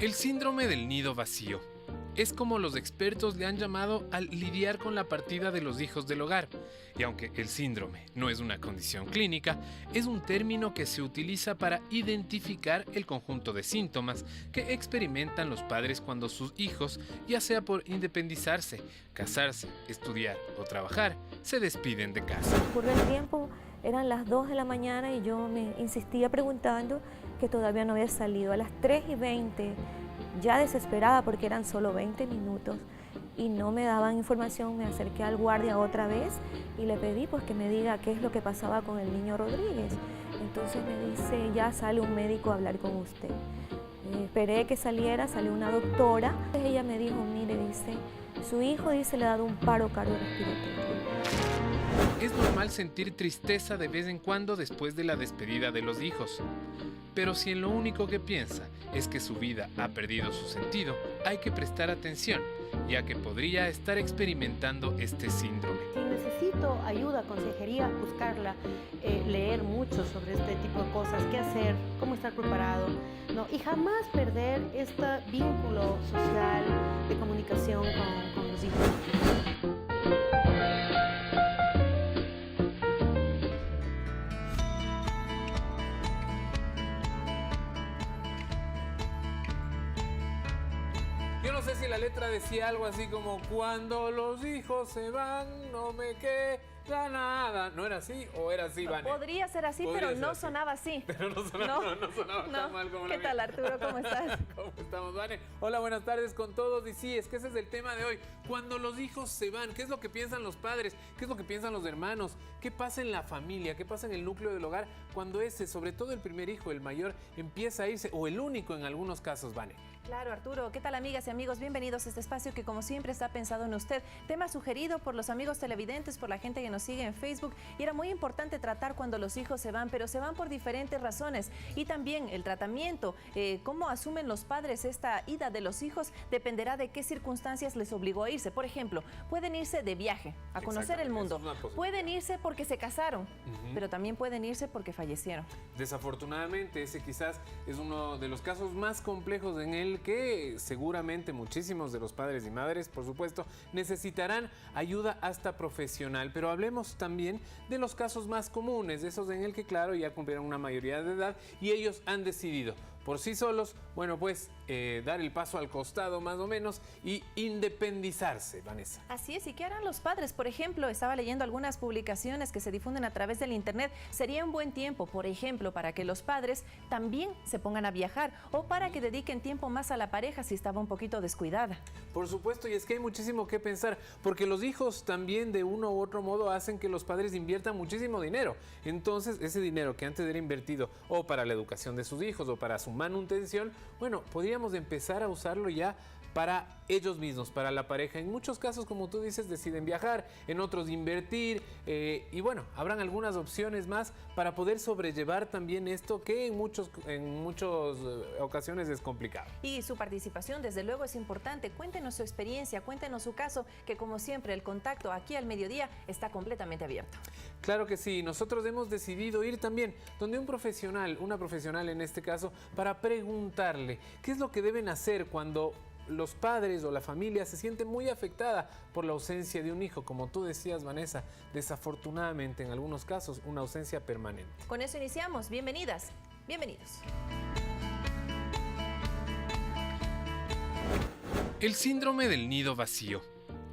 El síndrome del nido vacío es como los expertos le han llamado al lidiar con la partida de los hijos del hogar. Y aunque el síndrome no es una condición clínica, es un término que se utiliza para identificar el conjunto de síntomas que experimentan los padres cuando sus hijos, ya sea por independizarse, casarse, estudiar o trabajar, se despiden de casa. Ocurrió el tiempo, eran las 2 de la mañana y yo me insistía preguntando que todavía no había salido. A las 3:20, ya desesperada porque eran solo 20 minutos y no me daban información, me acerqué al guardia otra vez y le pedí pues que me diga qué es lo que pasaba con el niño Rodríguez. Entonces me dice, ya sale un médico a hablar con usted. Esperé que saliera, salió una doctora. Ella me dijo, mire, dice, su hijo dice le ha dado un paro cardiorrespiratorio. Es normal sentir tristeza de vez en cuando después de la despedida de los hijos. Pero si en lo único que piensa es que su vida ha perdido su sentido, hay que prestar atención, ya que podría estar experimentando este síndrome. Si necesito ayuda, consejería, buscarla, leer mucho sobre este tipo de cosas, qué hacer, cómo estar preparado, ¿no? Y jamás perder este vínculo social de comunicación con los hijos. Yo no sé si la letra decía algo así como cuando los hijos se van, no me queda nada. ¿No era así o era así, Vane? Podría ser así, pero no sonaba así. Pero no sonaba, no sonaba tan mal como la ¿Qué tal, Arturo? ¿Cómo estás? ¿Cómo estamos, Vane? Hola, buenas tardes con todos. Y sí, es que ese es el tema de hoy. Cuando los hijos se van, ¿qué es lo que piensan los padres? ¿Qué es lo que piensan los hermanos? ¿Qué pasa en la familia? ¿Qué pasa en el núcleo del hogar cuando ese, sobre todo el primer hijo, el mayor, empieza a irse? O el único en algunos casos, Vane. Claro, Arturo. ¿Qué tal, amigas y amigos? Bienvenidos a este espacio que, como siempre, está pensado en usted. Tema sugerido por los amigos televidentes, por la gente que nos sigue en Facebook. Y era muy importante tratar cuando los hijos se van, pero se van por diferentes razones. Y también el tratamiento, cómo asumen los padres esta ida de los hijos, dependerá de qué circunstancias les obligó a irse. Por ejemplo, pueden irse de viaje, a conocer el mundo. Pueden irse porque se casaron, pero también pueden irse porque fallecieron. Desafortunadamente, ese quizás es uno de los casos más complejos en el que seguramente muchísimos de los padres y madres, por supuesto, necesitarán ayuda hasta profesional. Pero hablemos también de los casos más comunes, de esos en el que, claro, ya cumplieron una mayoría de edad y ellos han decidido por sí solos, bueno, pues dar el paso al costado más o menos y independizarse, Vanessa. Así es, ¿y qué harán los padres? Por ejemplo, estaba leyendo algunas publicaciones que se difunden a través del internet. Sería un buen tiempo, por ejemplo, para que los padres también se pongan a viajar o para que dediquen tiempo más a la pareja si estaba un poquito descuidada. Por supuesto, y es que hay muchísimo que pensar, porque los hijos también de uno u otro modo hacen que los padres inviertan muchísimo dinero. Entonces, ese dinero que antes era invertido o para la educación de sus hijos o para su manutención, bueno, podríamos empezar a usarlo ya para ellos mismos, para la pareja. En muchos casos, como tú dices, deciden viajar, en otros invertir y bueno, habrán algunas opciones más para poder sobrellevar también esto que en muchas ocasiones es complicado. Y su participación, desde luego, es importante. Cuéntenos su experiencia, cuéntenos su caso, que como siempre el contacto aquí al mediodía está completamente abierto. Claro que sí, nosotros hemos decidido ir también donde un profesional, una profesional en este caso, para preguntarle qué es lo que deben hacer cuando los padres o la familia se sienten muy afectada por la ausencia de un hijo, como tú decías, Vanessa, desafortunadamente en algunos casos una ausencia permanente. Con eso iniciamos. Bienvenidas, bienvenidos. El síndrome del nido vacío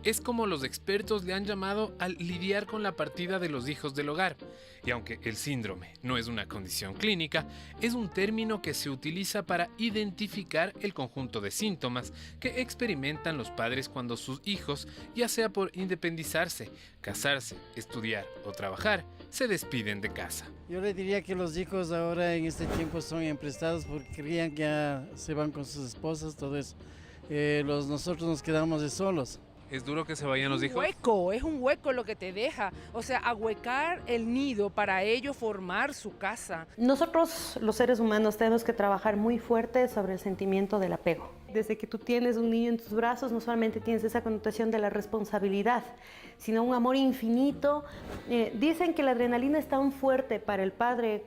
es como los expertos le han llamado al lidiar con la partida de los hijos del hogar. Y aunque el síndrome no es una condición clínica, es un término que se utiliza para identificar el conjunto de síntomas que experimentan los padres cuando sus hijos, ya sea por independizarse, casarse, estudiar o trabajar, se despiden de casa. Yo le diría que los hijos ahora en este tiempo son emprestados porque creían que ya se van con sus esposas, todo eso. Nosotros nos quedamos de solos. ¿Es duro que se vayan los hijos? Es un hueco lo que te deja, o sea, ahuecar el nido para ellos formar su casa. Nosotros, los seres humanos, tenemos que trabajar muy fuerte sobre el sentimiento del apego. Desde que tú tienes un niño en tus brazos, no solamente tienes esa connotación de la responsabilidad, sino un amor infinito. Dicen que la adrenalina es tan fuerte para el padre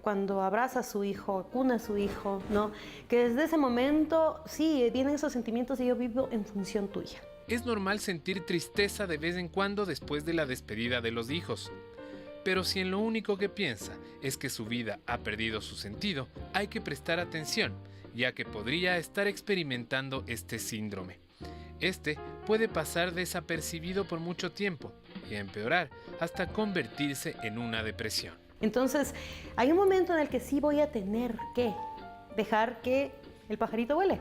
cuando abraza a su hijo, acuna a su hijo, ¿no? Que desde ese momento, sí, vienen esos sentimientos y yo vivo en función tuya. Es normal sentir tristeza de vez en cuando después de la despedida de los hijos. Pero si en lo único que piensa es que su vida ha perdido su sentido, hay que prestar atención, ya que podría estar experimentando este síndrome. Este puede pasar desapercibido por mucho tiempo y empeorar hasta convertirse en una depresión. Entonces, hay un momento en el que sí voy a tener que dejar que el pajarito vuele.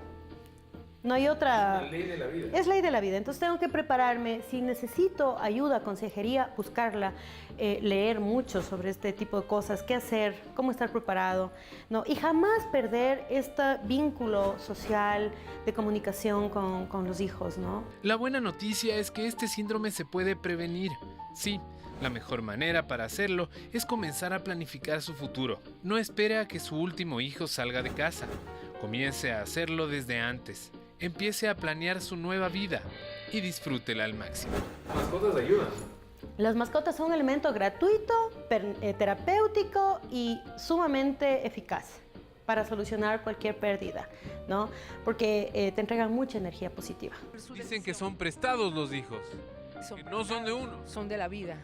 No hay otra... La ley de la vida. Es ley de la vida. Entonces tengo que prepararme. Si necesito ayuda, consejería, buscarla, leer mucho sobre este tipo de cosas, qué hacer, cómo estar preparado, ¿no? Y jamás perder este vínculo social de comunicación con los hijos, ¿no? La buena noticia es que este síndrome se puede prevenir. Sí, la mejor manera para hacerlo es comenzar a planificar su futuro. No espere a que su último hijo salga de casa. Comience a hacerlo desde antes. Empiece a planear su nueva vida y disfrútela al máximo. Las mascotas ayudan. Las mascotas son un elemento gratuito, terapéutico y sumamente eficaz para solucionar cualquier pérdida, ¿no? Porque te entregan mucha energía positiva. Dicen que son prestados los hijos, que no son de uno. Son de la vida,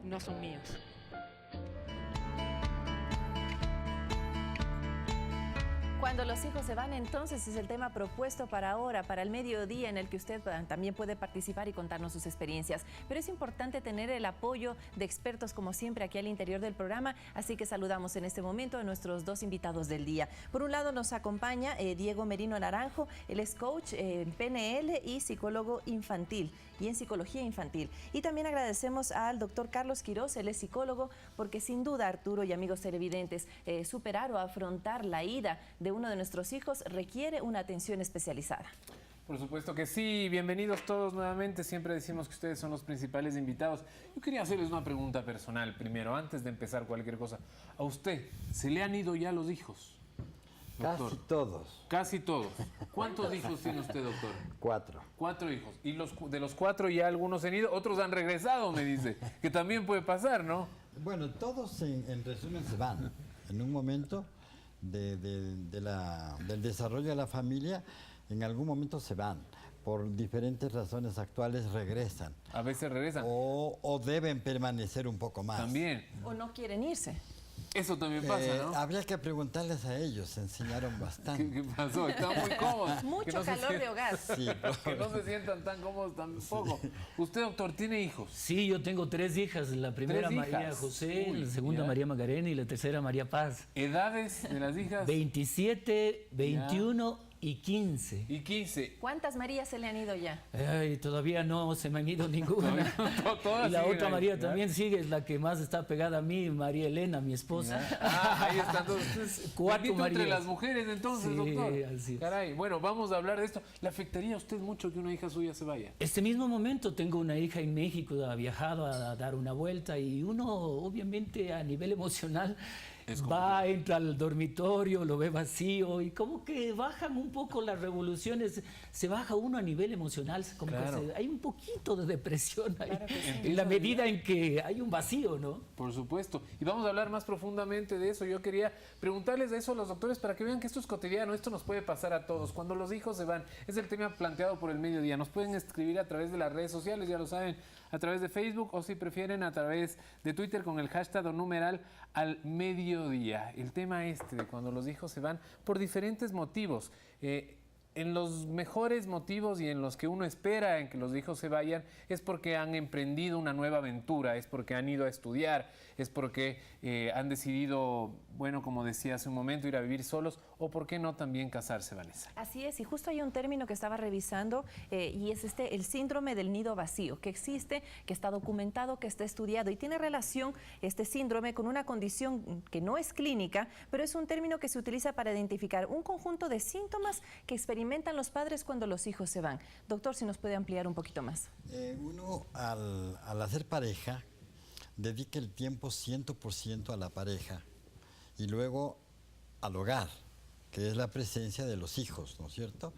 no son míos. Cuando los hijos se van, entonces es el tema propuesto para ahora, para el mediodía, en el que usted también puede participar y contarnos sus experiencias. Pero es importante tener el apoyo de expertos, como siempre, aquí al interior del programa, así que saludamos en este momento a nuestros dos invitados del día. Por un lado nos acompaña Diego Merino Naranjo, él es coach en PNL y psicólogo infantil y en psicología infantil. Y también agradecemos al doctor Carlos Quiroz, él es psicólogo, porque sin duda, Arturo y amigos televidentes, superar o afrontar la ida de uno de nuestros hijos requiere una atención especializada. Por supuesto que sí, bienvenidos todos nuevamente, siempre decimos que ustedes son los principales invitados. Yo quería hacerles una pregunta personal primero, antes de empezar cualquier cosa. ¿A usted se le han ido ya los hijos, doctor? Casi todos. Casi todos. ¿Cuántos hijos tiene usted, doctor? 4. 4 hijos. Y de los 4 ya algunos se han ido, otros han regresado, me dice, que también puede pasar, ¿no? Bueno, todos en resumen se van. En un momento del desarrollo de la familia, en algún momento se van. Por diferentes razones actuales regresan. A veces regresan. O deben permanecer un poco más. También. O no quieren irse. Eso también pasa, ¿no? Habría que preguntarles a ellos, se enseñaron bastante. ¿Qué pasó? Están muy cómodos. Mucho calor de hogar. Sí, Que no se sientan tan cómodos tampoco. ¿Usted, doctor, tiene hijos? Sí, yo tengo 3 hijas. La primera ¿Tres María hijas? José, Uy, la segunda ya. María Magarena y la tercera María Paz. ¿Edades de las hijas? 27, 21 y 15. Y 15. ¿Cuántas Marías se le han ido ya? Ay, todavía no se me han ido ninguna. Todas Y la siguen otra ahí, María ¿ya? también sigue, es la que más está pegada a mí, María Elena, mi esposa. Ahí están todos. 4 Bendito entre Marías. las mujeres, entonces, Sí, doctor. así es. Caray, bueno, vamos a hablar de esto. ¿Le afectaría a usted mucho que una hija suya se vaya? Este mismo momento tengo una hija en México, ha viajado a dar una vuelta y uno, obviamente, a nivel emocional, entra al dormitorio, lo ve vacío y como que bajan un poco las revoluciones, se baja uno a nivel emocional, como Claro. que hay un poquito de depresión ahí, Claro que sí. en la medida en que hay un vacío, ¿no? Por supuesto. Y vamos a hablar más profundamente de eso. Yo quería preguntarles de eso a los doctores para que vean que esto es cotidiano, esto nos puede pasar a todos. Cuando los hijos se van, es el tema planteado por el mediodía. Nos pueden escribir a través de las redes sociales, ya lo saben, a través de Facebook o si prefieren a través de Twitter con el hashtag o numeral al mediodía. El tema de cuando los hijos se van por diferentes motivos. En los mejores motivos y en los que uno espera en que los hijos se vayan es porque han emprendido una nueva aventura, es porque han ido a estudiar, es porque han decidido, bueno, como decía hace un momento, ir a vivir solos o por qué no también casarse, Vanessa. Así es, y justo hay un término que estaba revisando y es el síndrome del nido vacío, que existe, que está documentado, que está estudiado y tiene relación este síndrome con una condición que no es clínica, pero es un término que se utiliza para identificar un conjunto de síntomas que experimentan los padres cuando los hijos se van. Doctor, si nos puede ampliar un poquito más. Uno al hacer pareja dedica el tiempo 100% a la pareja y luego al hogar, que es la presencia de los hijos, ¿no es cierto?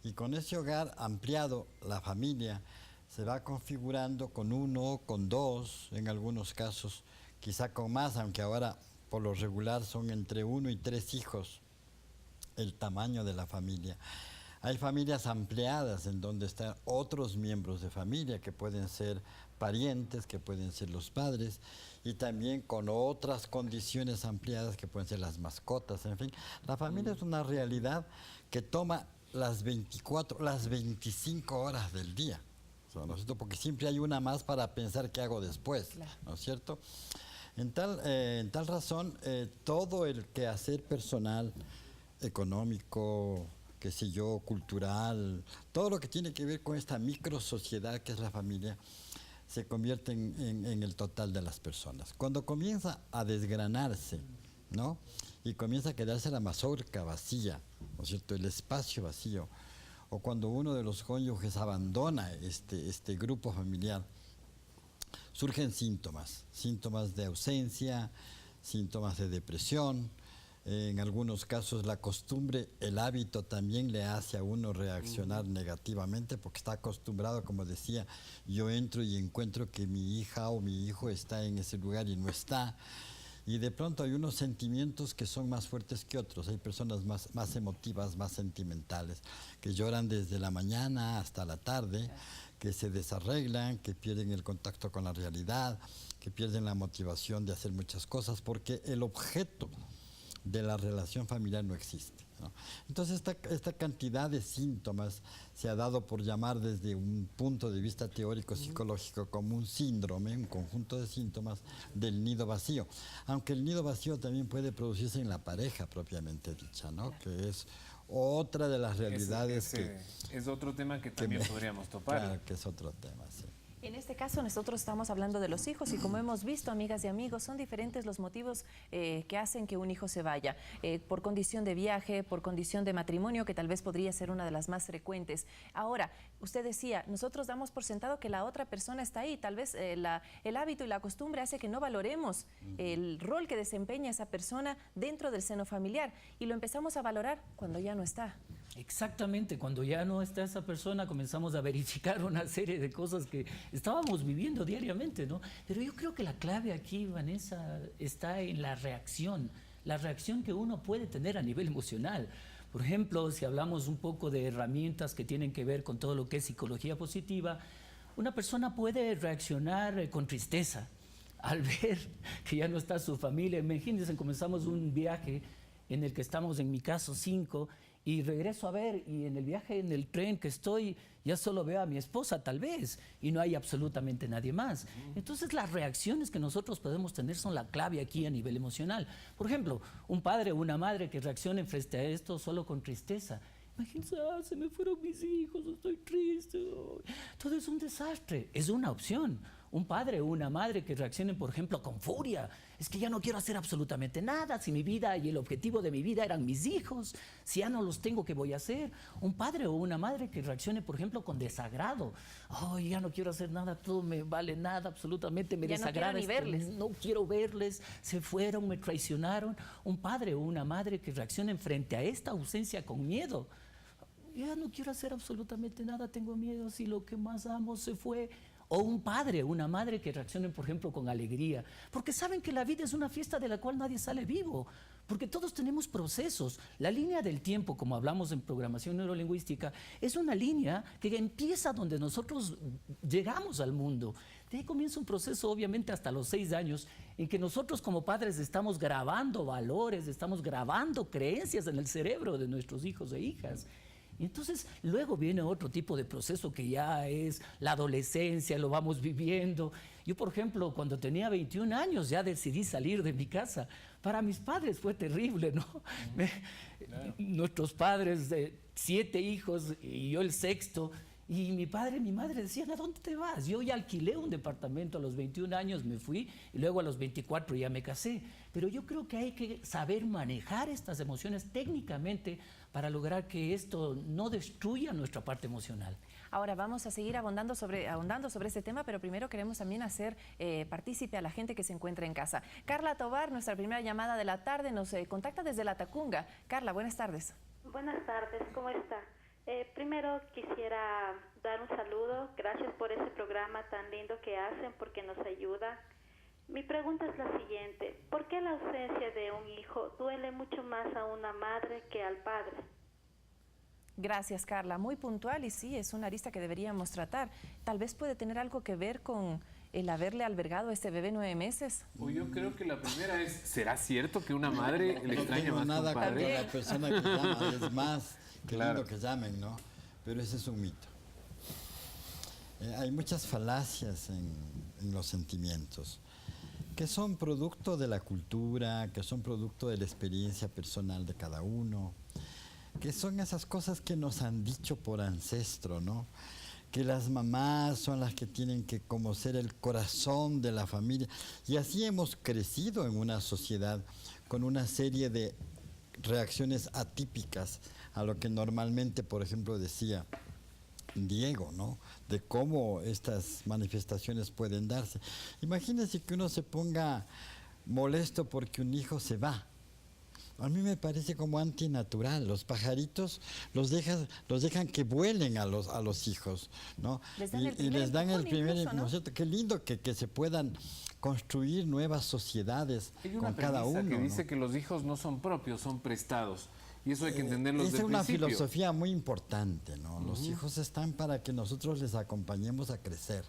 Y con ese hogar ampliado, la familia se va configurando con uno, con dos, en algunos casos, quizá con más, aunque ahora por lo regular son entre 1 y 3 hijos el tamaño de la familia. Hay familias ampliadas en donde están otros miembros de familia que pueden ser parientes, que pueden ser los padres, y también con otras condiciones ampliadas que pueden ser las mascotas, en fin. La familia es una realidad que toma las 24, las 25 horas del día, ¿no es cierto? Porque siempre hay una más para pensar qué hago después, ¿no es cierto? En tal razón, todo el quehacer personal, económico, qué sé yo, cultural, todo lo que tiene que ver con esta micro sociedad que es la familia, se convierte en el total de las personas. Cuando comienza a desgranarse, ¿no? Y comienza a quedarse la mazorca vacía, ¿no es cierto? El espacio vacío, o cuando uno de los cónyuges abandona este grupo familiar, surgen síntomas de ausencia, síntomas de depresión. En algunos casos la costumbre, el hábito también le hace a uno reaccionar negativamente porque está acostumbrado, como decía, yo entro y encuentro que mi hija o mi hijo está en ese lugar y no está. Y de pronto hay unos sentimientos que son más fuertes que otros. Hay personas más emotivas, más sentimentales, que lloran desde la mañana hasta la tarde, que se desarreglan, que pierden el contacto con la realidad, que pierden la motivación de hacer muchas cosas porque el objeto de la relación familiar no existe, ¿no? Entonces esta cantidad de síntomas se ha dado por llamar desde un punto de vista teórico psicológico como un síndrome, un conjunto de síntomas del nido vacío, aunque el nido vacío también puede producirse en la pareja propiamente dicha, ¿no? Que es otra de las realidades es otro tema que también podríamos topar. Claro, que es otro tema, sí. En este caso nosotros estamos hablando de los hijos y como hemos visto, amigas y amigos, son diferentes los motivos que hacen que un hijo se vaya. Por condición de viaje, por condición de matrimonio, que tal vez podría ser una de las más frecuentes. Ahora, usted decía, nosotros damos por sentado que la otra persona está ahí. Tal vez el hábito y la costumbre hace que no valoremos el rol que desempeña esa persona dentro del seno familiar y lo empezamos a valorar cuando ya no está. Exactamente, cuando ya no está esa persona comenzamos a verificar una serie de cosas que estábamos viviendo diariamente, ¿no? Pero yo creo que la clave aquí, Vanessa, está en la reacción que uno puede tener a nivel emocional. Por ejemplo, si hablamos un poco de herramientas que tienen que ver con todo lo que es psicología positiva, una persona puede reaccionar con tristeza al ver que ya no está su familia. Imagínense, comenzamos un viaje en el que estamos, en mi caso, 5, y regreso a ver, y en el viaje, en el tren que estoy, ya solo veo a mi esposa tal vez, y no hay absolutamente nadie más. Entonces las reacciones que nosotros podemos tener son la clave aquí a nivel emocional. Por ejemplo, un padre o una madre que reaccione frente a esto solo con tristeza. Imagínense, se me fueron mis hijos, estoy triste. Todo es un desastre. Es una opción. Un padre o una madre que reaccionen, por ejemplo, con furia. Es que ya no quiero hacer absolutamente nada. Si mi vida y el objetivo de mi vida eran mis hijos, si ya no los tengo, ¿qué voy a hacer? Un padre o una madre que reaccione, por ejemplo, con desagrado. Ay, ya no quiero hacer nada, todo me vale nada, absolutamente me desagrada. No quiero ni verles. No quiero verles, se fueron, me traicionaron. Un padre o una madre que reaccionen frente a esta ausencia con miedo. Ya no quiero hacer absolutamente nada, tengo miedo si lo que más amo se fue. O un padre, una madre que reaccionen, por ejemplo, con alegría, porque saben que la vida es una fiesta de la cual nadie sale vivo, porque todos tenemos procesos. La línea del tiempo, como hablamos en programación neurolingüística, es una línea que empieza donde nosotros llegamos al mundo. De ahí comienza un proceso, obviamente, hasta los 6 años, en que nosotros como padres estamos grabando valores, estamos grabando creencias en el cerebro de nuestros hijos e hijas. Y entonces luego viene otro tipo de proceso que ya es la adolescencia, lo vamos viviendo. Yo, por ejemplo, cuando tenía 21 años ya decidí salir de mi casa. Para mis padres fue terrible, ¿no? Nuestros padres, 7 hijos y yo el 6º. Y mi padre y mi madre decían, ¿a dónde te vas? Yo ya alquilé un departamento a los 21 años, me fui, y luego a los 24 ya me casé. Pero yo creo que hay que saber manejar estas emociones técnicamente para lograr que esto no destruya nuestra parte emocional. Ahora vamos a seguir ahondando sobre este tema, pero primero queremos también hacer partícipe a la gente que se encuentra en casa. Carla Tobar, nuestra primera llamada de la tarde, nos contacta desde La Tacunga. Carla, buenas tardes. Buenas tardes, ¿cómo está? Primero quisiera dar un saludo, gracias por ese programa tan lindo que hacen porque nos ayuda. Mi pregunta es la siguiente, ¿por qué la ausencia de un hijo duele mucho más a una madre que al padre? Gracias, Carla. Muy puntual y sí, es una arista que deberíamos tratar. Tal vez puede tener algo que ver con el haberle albergado a este bebé 9 meses. O yo creo que la primera es, ¿será cierto que una madre le extraña más que un nada padre? contra la persona que llama, es más, que Claro. lindo que llamen, ¿no? Pero ese es un mito. Hay muchas falacias en los sentimientos, que son producto de la cultura, que son producto de la experiencia personal de cada uno, que son esas cosas que nos han dicho por ancestro, ¿no? Que las mamás son las que tienen que como ser el corazón de la familia. Y así hemos crecido en una sociedad con una serie de reacciones atípicas a lo que normalmente, por ejemplo, decía Diego, ¿no? De cómo estas manifestaciones pueden darse. Imagínense que uno se ponga molesto porque un hijo se va. A mí me parece como antinatural. Los pajaritos los dejan que vuelen a los hijos, ¿no? Les dan el Y primer les dan el empujón primer incluso, ¿no? ¿no? Qué lindo que se puedan construir nuevas sociedades Hay una con cada premisa uno, que dice ¿no? que los hijos no son propios, son prestados. Y eso hay que entenderlo Esa desde es el una principio. filosofía muy importante, ¿no? Los hijos están para que nosotros les acompañemos a crecer,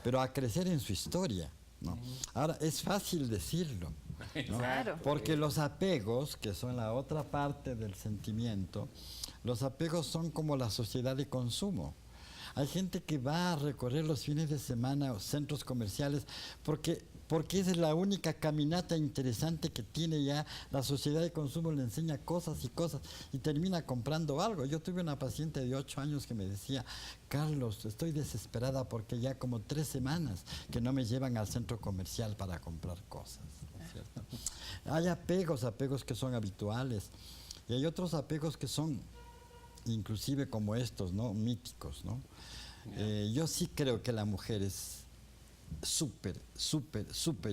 pero a crecer en su historia, ¿no? Ahora, es fácil decirlo, ¿no? Claro. Porque los apegos, que son la otra parte del sentimiento, los apegos son como la sociedad de consumo. Hay gente que va a recorrer los fines de semana o centros comerciales porque es la única caminata interesante que tiene ya. La sociedad de consumo le enseña cosas y cosas y termina comprando algo. Yo tuve una paciente de 8 años que me decía, Carlos, estoy desesperada porque ya como 3 semanas que no me llevan al centro comercial para comprar cosas, ¿no es cierto? Hay apegos que son habituales y hay otros apegos que son inclusive como estos, ¿no? Míticos, ¿no? Yo sí creo que la mujer es súper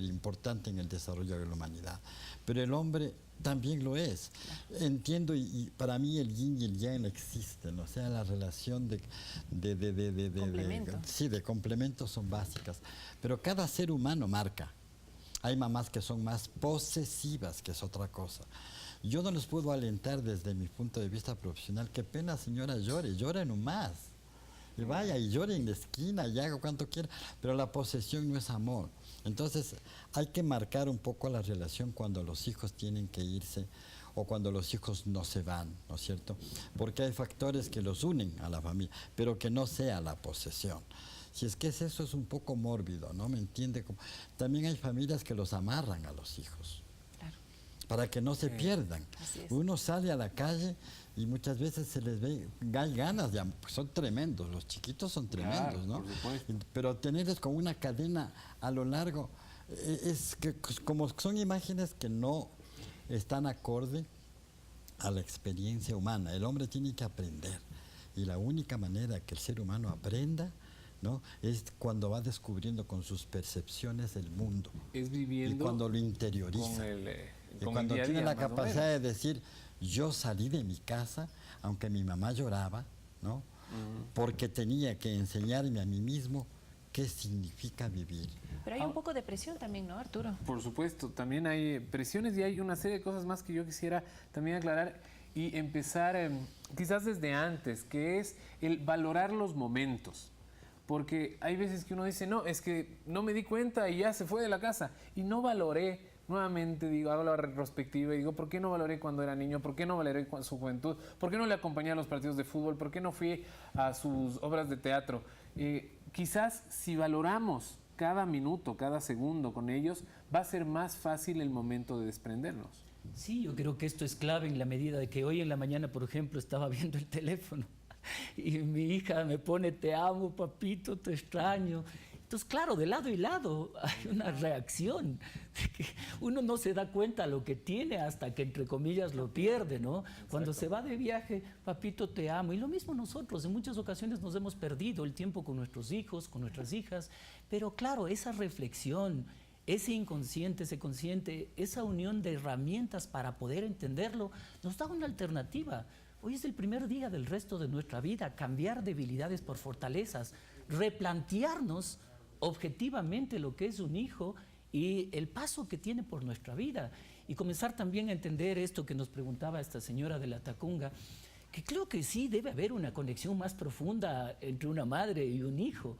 importante en el desarrollo de la humanidad, pero el hombre también lo es. Entiendo y para mí el yin y el yang existen, o sea, la relación de Complemento. sí, de complementos son básicas, pero cada ser humano marca. Hay mamás que son más posesivas, que es otra cosa. Yo no les puedo alentar desde mi punto de vista profesional. Qué pena, señora, llore nomás. Y vaya y llore en la esquina y haga cuanto quiera, pero la posesión no es amor. Entonces hay que marcar un poco la relación cuando los hijos tienen que irse o cuando los hijos no se van, ¿no es cierto? Porque hay factores que los unen a la familia, pero que no sea la posesión. Si es que eso es un poco mórbido, ¿no? ¿Me entiende? También hay familias que los amarran a los hijos para que no se pierdan. Así es. Uno sale a la calle y muchas veces se les ve, hay ganas, pues son tremendos, los chiquitos son tremendos, Claro, ¿no? por supuesto. Pero tenerles como una cadena a lo largo, es que como son imágenes que no están acorde a la experiencia humana. El hombre tiene que aprender y la única manera que el ser humano aprenda, ¿no? Es cuando va descubriendo con sus percepciones el mundo. Es viviendo Y cuando lo interioriza. con el, Y con cuando el día a tiene día, la más o capacidad menos. de decir, yo salí de mi casa, aunque mi mamá lloraba, ¿no? Porque tenía que enseñarme a mí mismo qué significa vivir. Pero hay un poco de presión también, ¿no, Arturo? Por supuesto, también hay presiones y hay una serie de cosas más que yo quisiera también aclarar y empezar quizás desde antes, que es el valorar los momentos. Porque hay veces que uno dice, no, es que no me di cuenta y ya se fue de la casa. Y no valoré, nuevamente digo, hago la retrospectiva y digo, ¿por qué no valoré cuando era niño? ¿Por qué no valoré su juventud? ¿Por qué no le acompañé a los partidos de fútbol? ¿Por qué no fui a sus obras de teatro? Quizás si valoramos cada minuto, cada segundo con ellos, va a ser más fácil el momento de desprendernos. Sí, yo creo que esto es clave en la medida de que hoy en la mañana, por ejemplo, estaba viendo el teléfono Y mi hija me pone, te amo, papito, te extraño. Entonces, claro, de lado y lado hay una reacción. Que uno no se da cuenta lo que tiene hasta que, entre comillas, lo pierde, ¿no? Exacto. Cuando se va de viaje, papito, te amo. Y lo mismo nosotros, en muchas ocasiones nos hemos perdido el tiempo con nuestros hijos, con nuestras hijas. Pero claro, esa reflexión, ese inconsciente, ese consciente, esa unión de herramientas para poder entenderlo, nos da una alternativa. Hoy es el primer día del resto de nuestra vida, cambiar debilidades por fortalezas, replantearnos objetivamente lo que es un hijo y el paso que tiene por nuestra vida, y comenzar también a entender esto que nos preguntaba esta señora de la Tacunga, que creo que sí debe haber una conexión más profunda entre una madre y un hijo,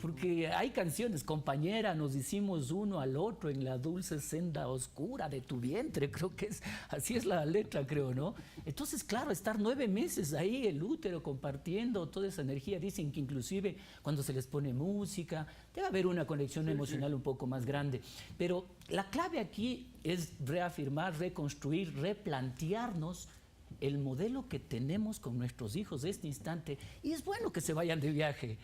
porque hay canciones, compañera, nos hicimos uno al otro en la dulce senda oscura de tu vientre, creo que es, así es la letra, creo, ¿no? Entonces, claro, estar 9 meses ahí, el útero, compartiendo toda esa energía, dicen que inclusive cuando se les pone música, debe haber una conexión emocional un poco más grande. Pero la clave aquí es reafirmar, reconstruir, replantearnos el modelo que tenemos con nuestros hijos de este instante. Y es bueno que se vayan de viaje.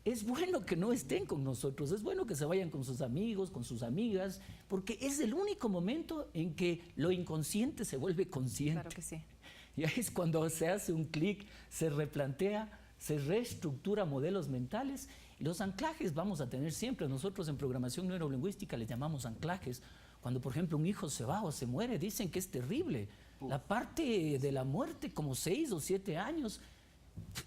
Es bueno que no estén con nosotros, es bueno que se vayan con sus amigos, con sus amigas, porque es el único momento en que lo inconsciente se vuelve consciente. Claro que sí. Y ahí es cuando se hace un clic, se replantea, se reestructura modelos mentales. Y los anclajes vamos a tener siempre. Nosotros en programación neurolingüística les llamamos anclajes. Cuando, por ejemplo, un hijo se va o se muere, dicen que es terrible. La parte de la muerte, como 6 o 7 años,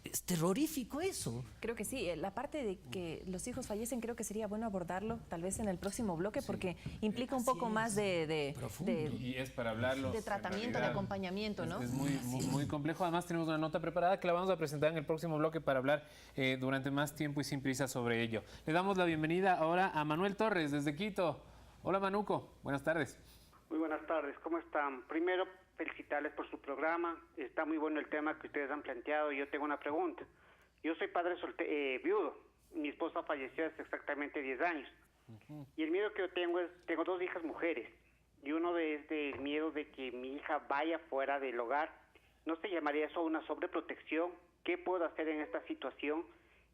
es terrorífico eso. Creo que sí, la parte de que los hijos fallecen creo que sería bueno abordarlo tal vez en el próximo bloque, sí, porque implica un poco más de y es para hablarlo de tratamiento, de acompañamiento, ¿no? Es muy complejo. Además tenemos una nota preparada que la vamos a presentar en el próximo bloque para hablar durante más tiempo y sin prisa sobre ello. Le damos la bienvenida ahora a Manuel Torres desde Quito. Hola Manuco, buenas tardes. Muy buenas tardes, ¿cómo están? Primero, felicitarles por su programa, está muy bueno el tema que ustedes han planteado y yo tengo una pregunta. Yo soy padre viudo, mi esposa falleció hace exactamente 10 años y el miedo que yo tengo es, tengo 2 hijas mujeres y uno es el miedo de que mi hija vaya fuera del hogar. ¿No se llamaría eso una sobreprotección? ¿Qué puedo hacer en esta situación?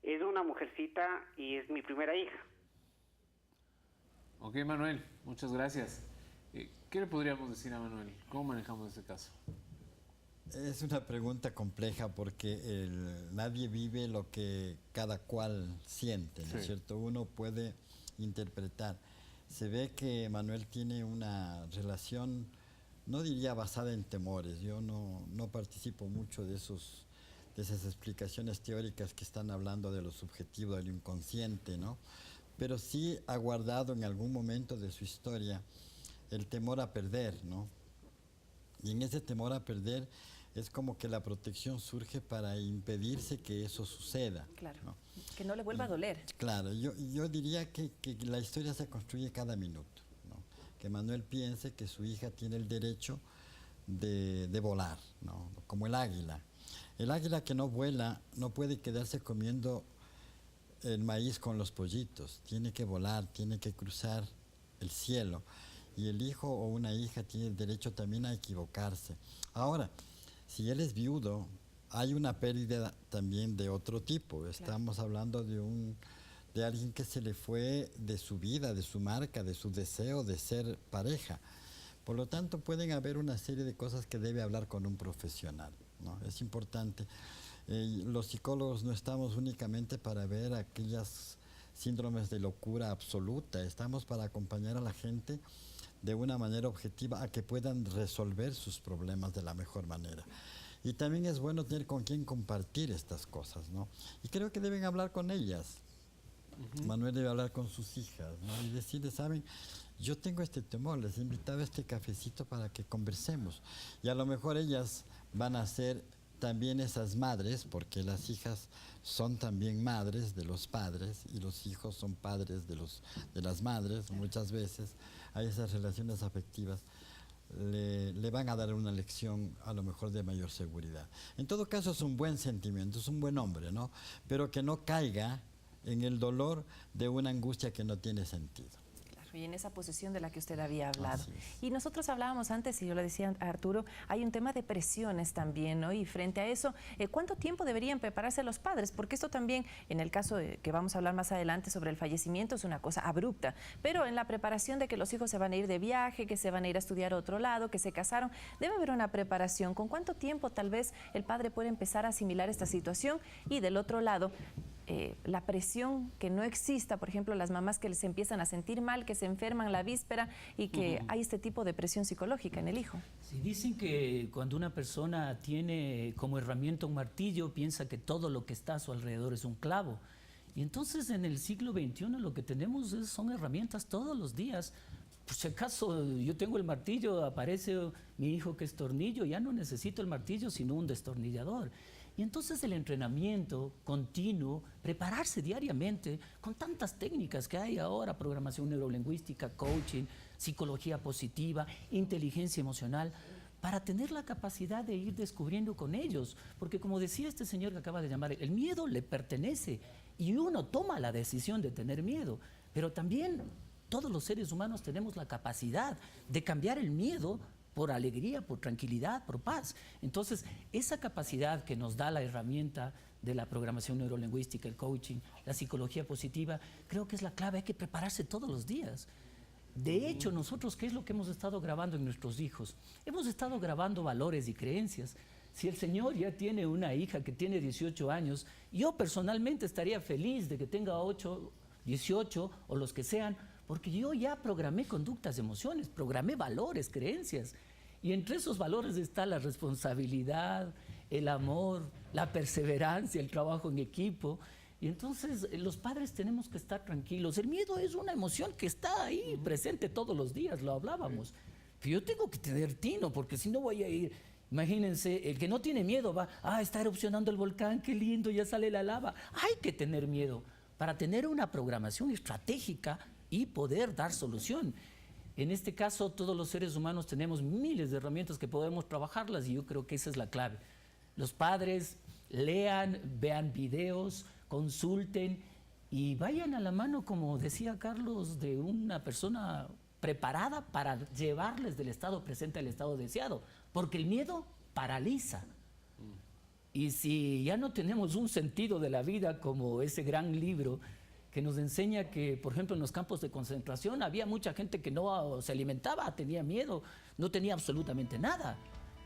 Es una mujercita y es mi primera hija. Ok, Manuel, muchas gracias. ¿Qué le podríamos decir a Manuel? ¿Cómo manejamos este caso? Es una pregunta compleja porque nadie vive lo que cada cual siente, ¿no es cierto? Uno puede interpretar. Se ve que Manuel tiene una relación, no diría basada en temores. Yo no participo mucho de esas explicaciones teóricas que están hablando de lo subjetivo, del inconsciente, ¿no? Pero sí ha guardado en algún momento de su historia el temor a perder, ¿no? Y en ese temor a perder es como que la protección surge para impedirse que eso suceda. Claro, ¿no? Que no le vuelva a doler. Claro, yo diría que la historia se construye cada minuto, ¿no? Que Manuel piense que su hija tiene el derecho de volar, ¿no? Como el águila. El águila que no vuela no puede quedarse comiendo el maíz con los pollitos, tiene que volar, tiene que cruzar el cielo. Y el hijo o una hija tiene el derecho también a equivocarse. Ahora, si él es viudo, hay una pérdida también de otro tipo. Estamos hablando de alguien que se le fue de su vida, de su marca, de su deseo de ser pareja. Por lo tanto, pueden haber una serie de cosas que debe hablar con un profesional, ¿no? Es importante. Los psicólogos no estamos únicamente para ver aquellas síndromes de locura absoluta, estamos para acompañar a la gente de una manera objetiva a que puedan resolver sus problemas de la mejor manera. Y también es bueno tener con quién compartir estas cosas, ¿no? Y creo que deben hablar con ellas. Manuel debe hablar con sus hijas, ¿no? Y decirles, ¿saben? Yo tengo este temor, les he invitado a este cafecito para que conversemos. Y a lo mejor ellas van a ser también esas madres, porque las hijas son también madres de los padres y los hijos son padres de las madres. Muchas veces a esas relaciones afectivas le van a dar una lección a lo mejor de mayor seguridad. En todo caso es un buen sentimiento, es un buen hombre, ¿no? Pero que no caiga en el dolor de una angustia que no tiene sentido. Claro. y en esa posición de la que usted había hablado. Así es. Y nosotros hablábamos antes, y yo lo decía a Arturo, hay un tema de presiones también, ¿no? Y frente a eso, ¿cuánto tiempo deberían prepararse los padres? Porque esto también, en el caso que vamos a hablar más adelante sobre el fallecimiento, es una cosa abrupta, pero en la preparación de que los hijos se van a ir de viaje, que se van a ir a estudiar a otro lado, que se casaron, debe haber una preparación. ¿Con cuánto tiempo tal vez el padre puede empezar a asimilar esta situación? Y del otro lado, la presión que no exista, por ejemplo, las mamás que se empiezan a sentir mal, que se enferman la víspera y que hay este tipo de presión psicológica en el hijo. Sí, dicen que cuando una persona tiene como herramienta un martillo, piensa que todo lo que está a su alrededor es un clavo. Y entonces en el siglo XXI lo que tenemos son herramientas todos los días. Por si acaso yo tengo el martillo, aparece mi hijo que es tornillo, ya no necesito el martillo sino un destornillador. Y entonces el entrenamiento continuo, prepararse diariamente con tantas técnicas que hay ahora, programación neurolingüística, coaching, psicología positiva, inteligencia emocional, para tener la capacidad de ir descubriendo con ellos. Porque como decía este señor que acaba de llamar, el miedo le pertenece y uno toma la decisión de tener miedo, pero también todos los seres humanos tenemos la capacidad de cambiar el miedo por alegría, por tranquilidad, por paz. Entonces, esa capacidad que nos da la herramienta de la programación neurolingüística, el coaching, la psicología positiva, creo que es la clave. Hay que prepararse todos los días. De hecho, nosotros, ¿qué es lo que hemos estado grabando en nuestros hijos? Hemos estado grabando valores y creencias. Si el señor ya tiene una hija que tiene 18 años, yo personalmente estaría feliz de que tenga 8, 18 o los que sean, porque yo ya programé conductas, emociones, programé valores, creencias. Y entre esos valores está la responsabilidad, el amor, la perseverancia, el trabajo en equipo. Y entonces los padres tenemos que estar tranquilos. El miedo es una emoción que está ahí, presente todos los días, lo hablábamos. Pero yo tengo que tener tino, porque si no voy a ir... Imagínense, el que no tiene miedo va, está erupcionando el volcán, qué lindo, ya sale la lava. Hay que tener miedo para tener una programación estratégica y poder dar solución. En este caso, todos los seres humanos tenemos miles de herramientas que podemos trabajarlas y yo creo que esa es la clave. Los padres lean, vean videos, consulten y vayan a la mano, como decía Carlos, de una persona preparada para llevarles del estado presente al estado deseado, porque el miedo paraliza. Y si ya no tenemos un sentido de la vida como ese gran libro que nos enseña que, por ejemplo, en los campos de concentración había mucha gente que no se alimentaba, tenía miedo, no tenía absolutamente nada.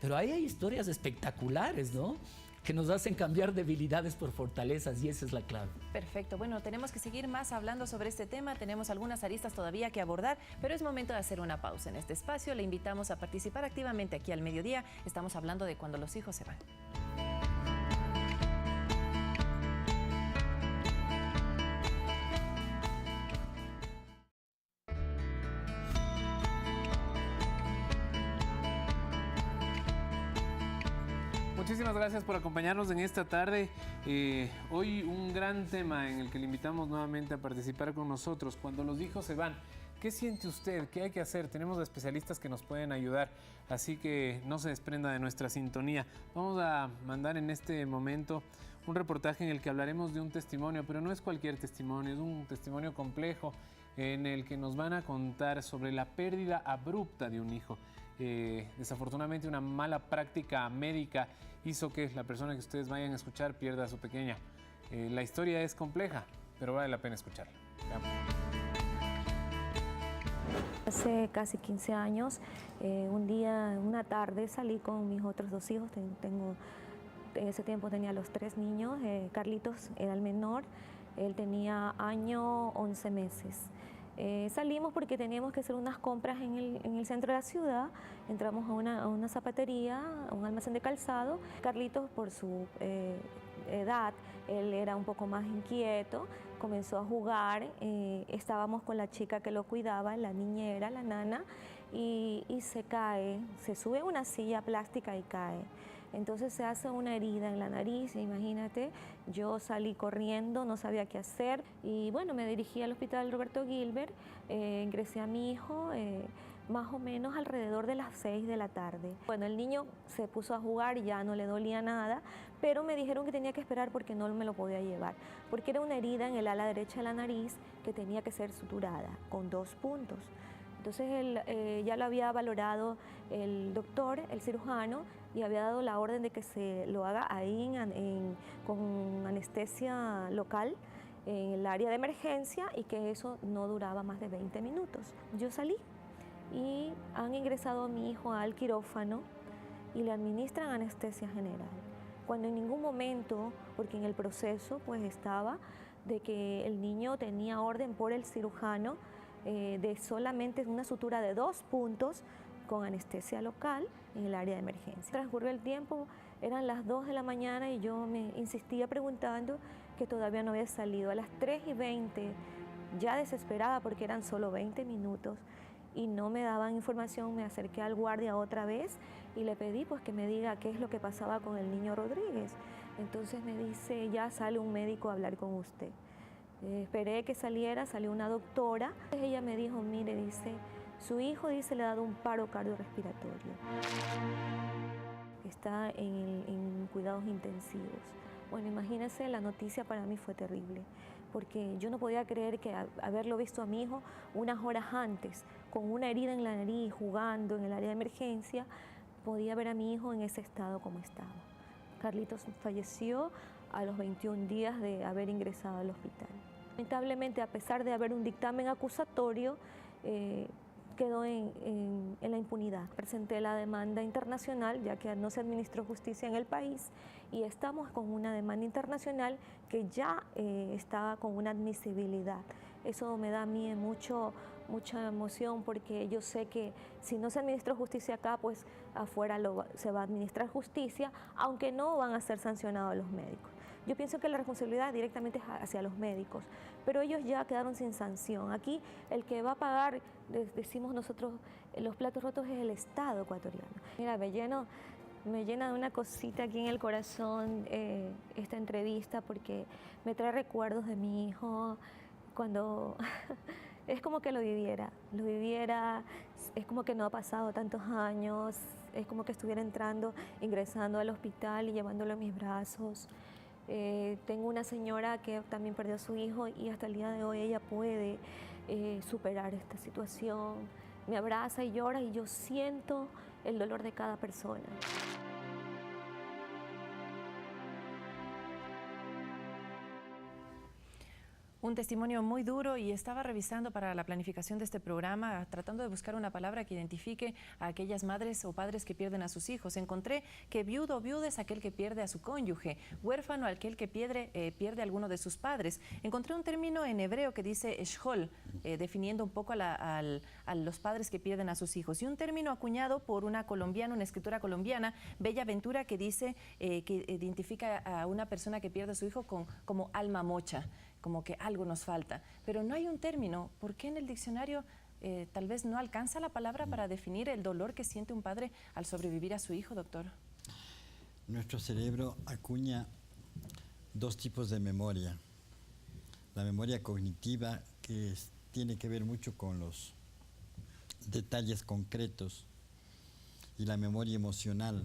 Pero ahí hay historias espectaculares, ¿no?, que nos hacen cambiar debilidades por fortalezas y esa es la clave. Perfecto. Bueno, tenemos que seguir más hablando sobre este tema. Tenemos algunas aristas todavía que abordar, pero es momento de hacer una pausa en este espacio. Le invitamos a participar activamente aquí al mediodía. Estamos hablando de cuando los hijos se van. Muchísimas gracias por acompañarnos en esta tarde. Hoy un gran tema en el que le invitamos nuevamente a participar con nosotros. Cuando los hijos se van, ¿qué siente usted? ¿Qué hay que hacer? Tenemos especialistas que nos pueden ayudar, así que no se desprenda de nuestra sintonía. Vamos a mandar en este momento un reportaje en el que hablaremos de un testimonio, pero no es cualquier testimonio, es un testimonio complejo en el que nos van a contar sobre la pérdida abrupta de un hijo. Desafortunadamente una mala práctica médica hizo que la persona que ustedes vayan a escuchar pierda a su pequeña. La historia es compleja, pero vale la pena escucharla. Veamos. Hace casi 15 años, un día, una tarde, salí con mis otros dos hijos. En ese tiempo tenía los 3 niños. Carlitos era el menor, él tenía año 11 meses. Salimos porque teníamos que hacer unas compras en el centro de la ciudad. Entramos a una zapatería, a un almacén de calzado. Carlitos, por su edad, él era un poco más inquieto, comenzó a jugar. Estábamos con la chica que lo cuidaba, la niñera, la nana, y se cae, se sube a una silla plástica y cae. Entonces se hace una herida en la nariz, imagínate. Yo salí corriendo, no sabía qué hacer y bueno, me dirigí al hospital Roberto Gilbert, ingresé a mi hijo, más o menos alrededor de las 6 de la tarde. Bueno, el niño se puso a jugar y ya no le dolía nada, pero me dijeron que tenía que esperar porque no me lo podía llevar, porque era una herida en el ala derecha de la nariz que tenía que ser suturada con 2 puntos. Entonces ya lo había valorado el doctor, el cirujano, y había dado la orden de que se lo haga ahí con anestesia local en el área de emergencia y que eso no duraba más de 20 minutos. Yo salí y han ingresado a mi hijo al quirófano y le administran anestesia general. Cuando en ningún momento, porque en el proceso pues estaba de que el niño tenía orden por el cirujano de solamente una sutura de 2 puntos con anestesia local en el área de emergencia. Transcurrió el tiempo, eran las 2 de la mañana y yo me insistía preguntando que todavía no había salido. A las 3:20, ya desesperada porque eran solo 20 minutos y no me daban información, me acerqué al guardia otra vez y le pedí pues que me diga qué es lo que pasaba con el niño Rodríguez. Entonces me dice, ya sale un médico a hablar con usted. Esperé que saliera, salió una doctora. Ella me dijo, mire, dice, su hijo, dice, le ha dado un paro cardiorrespiratorio. Está en cuidados intensivos. Bueno, imagínense, la noticia para mí fue terrible, porque yo no podía creer que haberlo visto a mi hijo unas horas antes, con una herida en la nariz, jugando en el área de emergencia, podía ver a mi hijo en ese estado como estaba. Carlitos falleció a los 21 días de haber ingresado al hospital. Lamentablemente, a pesar de haber un dictamen acusatorio, quedó en la impunidad. Presenté la demanda internacional, ya que no se administró justicia en el país, y estamos con una demanda internacional que ya estaba con una admisibilidad. Eso me da a mí mucha emoción, porque yo sé que si no se administró justicia acá, pues afuera se va a administrar justicia, aunque no van a ser sancionados los médicos. Yo pienso que la responsabilidad directamente es hacia los médicos, pero ellos ya quedaron sin sanción. Aquí el que va a pagar, decimos nosotros, los platos rotos es el Estado ecuatoriano. Mira, me llena de una cosita aquí en el corazón esta entrevista, porque me trae recuerdos de mi hijo cuando es como que lo viviera, es como que no ha pasado tantos años, es como que estuviera ingresando al hospital y llevándolo en mis brazos. Tengo una señora que también perdió a su hijo y hasta el día de hoy ella puede superar esta situación. Me abraza y llora y yo siento el dolor de cada persona. Un testimonio muy duro, y estaba revisando para la planificación de este programa, tratando de buscar una palabra que identifique a aquellas madres o padres que pierden a sus hijos. Encontré que viudo o viuda es aquel que pierde a su cónyuge, huérfano aquel que pierde a alguno de sus padres. Encontré un término en hebreo que dice eshol, definiendo un poco a los padres que pierden a sus hijos, y un término acuñado por una escritora colombiana, Bella Ventura, que dice que identifica a una persona que pierde a su hijo como alma mocha, como que algo nos falta, pero no hay un término. ¿Por qué en el diccionario tal vez no alcanza la palabra para definir el dolor que siente un padre al sobrevivir a su hijo, doctor? Nuestro cerebro acuña 2 tipos de memoria. La memoria cognitiva, que tiene que ver mucho con los detalles concretos, y la memoria emocional,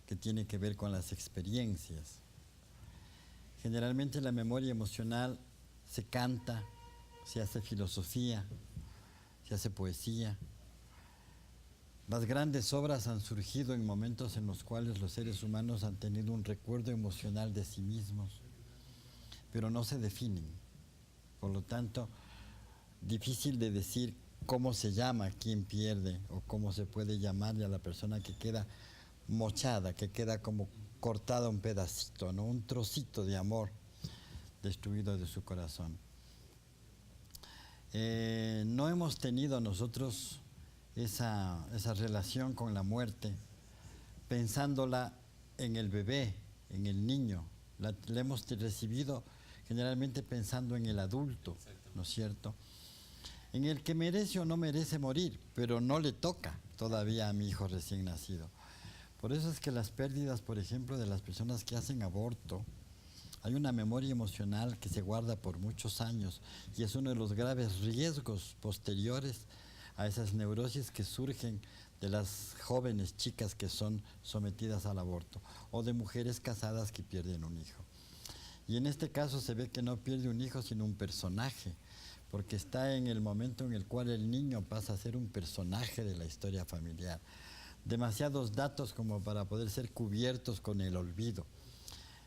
que tiene que ver con las experiencias. Generalmente la memoria emocional se canta, se hace filosofía, se hace poesía. Las grandes obras han surgido en momentos en los cuales los seres humanos han tenido un recuerdo emocional de sí mismos, pero no se definen. Por lo tanto, difícil de decir cómo se llama quien pierde o cómo se puede llamarle a la persona que queda mochada, que queda como cortada un pedacito, ¿no? Un trocito de amor destruido de su corazón. No hemos tenido nosotros esa relación con la muerte pensándola en el bebé, en el niño. La hemos recibido generalmente pensando en el adulto, ¿no es cierto? En el que merece o no merece morir, pero no le toca todavía a mi hijo recién nacido. Por eso es que las pérdidas, por ejemplo, de las personas que hacen aborto, hay una memoria emocional que se guarda por muchos años y es uno de los graves riesgos posteriores a esas neurosis que surgen de las jóvenes chicas que son sometidas al aborto o de mujeres casadas que pierden un hijo. Y en este caso se ve que no pierde un hijo sino un personaje, porque está en el momento en el cual el niño pasa a ser un personaje de la historia familiar. Demasiados datos como para poder ser cubiertos con el olvido.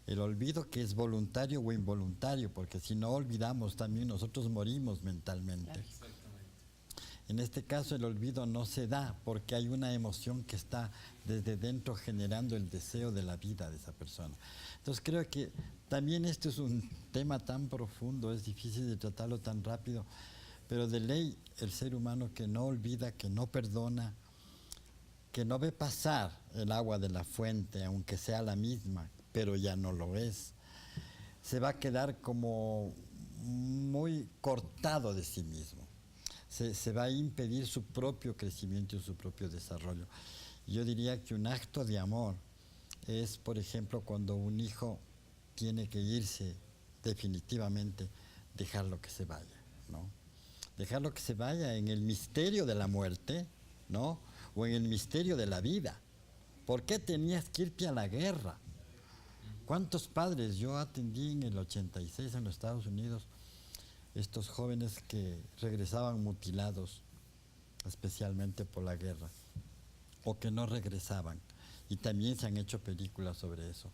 El olvido que es voluntario o involuntario, porque si no olvidamos también nosotros morimos mentalmente. Exactamente. En este caso el olvido no se da porque hay una emoción que está desde dentro generando el deseo de la vida de esa persona. Entonces creo que también esto es un tema tan profundo, es difícil de tratarlo tan rápido, pero de ley el ser humano que no olvida, que no perdona, que no ve pasar el agua de la fuente, aunque sea la misma, pero ya no lo es, se va a quedar como muy cortado de sí mismo. Se va a impedir su propio crecimiento y su propio desarrollo. Yo diría que un acto de amor es, por ejemplo, cuando un hijo tiene que irse definitivamente, dejarlo que se vaya, ¿no? Dejarlo que se vaya en el misterio de la muerte, ¿no? O en el misterio de la vida. ¿Por qué tenías que irte a la guerra? ¿Cuántos padres yo atendí en el 86 en los Estados Unidos? Estos jóvenes que regresaban mutilados, especialmente por la guerra, o que no regresaban. Y también se han hecho películas sobre eso.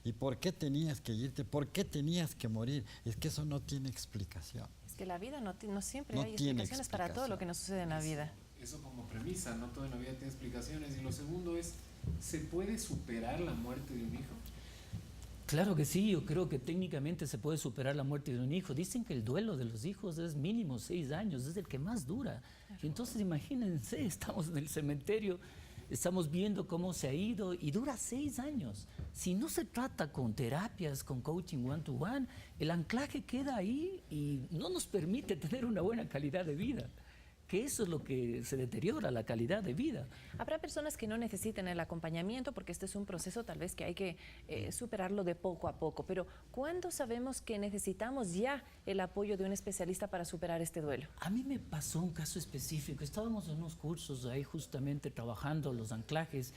¿Y por qué tenías que irte? ¿Por qué tenías que morir? Es que eso no tiene explicación. Es que la vida no siempre No hay tiene explicaciones para todo lo que nos sucede en la vida. Eso como premisa, no toda la vida tiene explicaciones. Y lo segundo es, ¿se puede superar la muerte de un hijo? Claro que sí, yo creo que técnicamente se puede superar la muerte de un hijo. Dicen que el duelo de los hijos es mínimo 6 años, es el que más dura. Y entonces imagínense, estamos en el cementerio, estamos viendo cómo se ha ido y dura 6 años. Si no se trata con terapias, con coaching one-to-one, el anclaje queda ahí y no nos permite tener una buena calidad de vida. Que eso es lo que se deteriora, la calidad de vida. Habrá personas que no necesiten el acompañamiento porque este es un proceso tal vez que hay que superarlo de poco a poco, pero ¿cuándo sabemos que necesitamos ya el apoyo de un especialista para superar este duelo? A mí me pasó un caso específico, estábamos en unos cursos ahí justamente trabajando los anclajes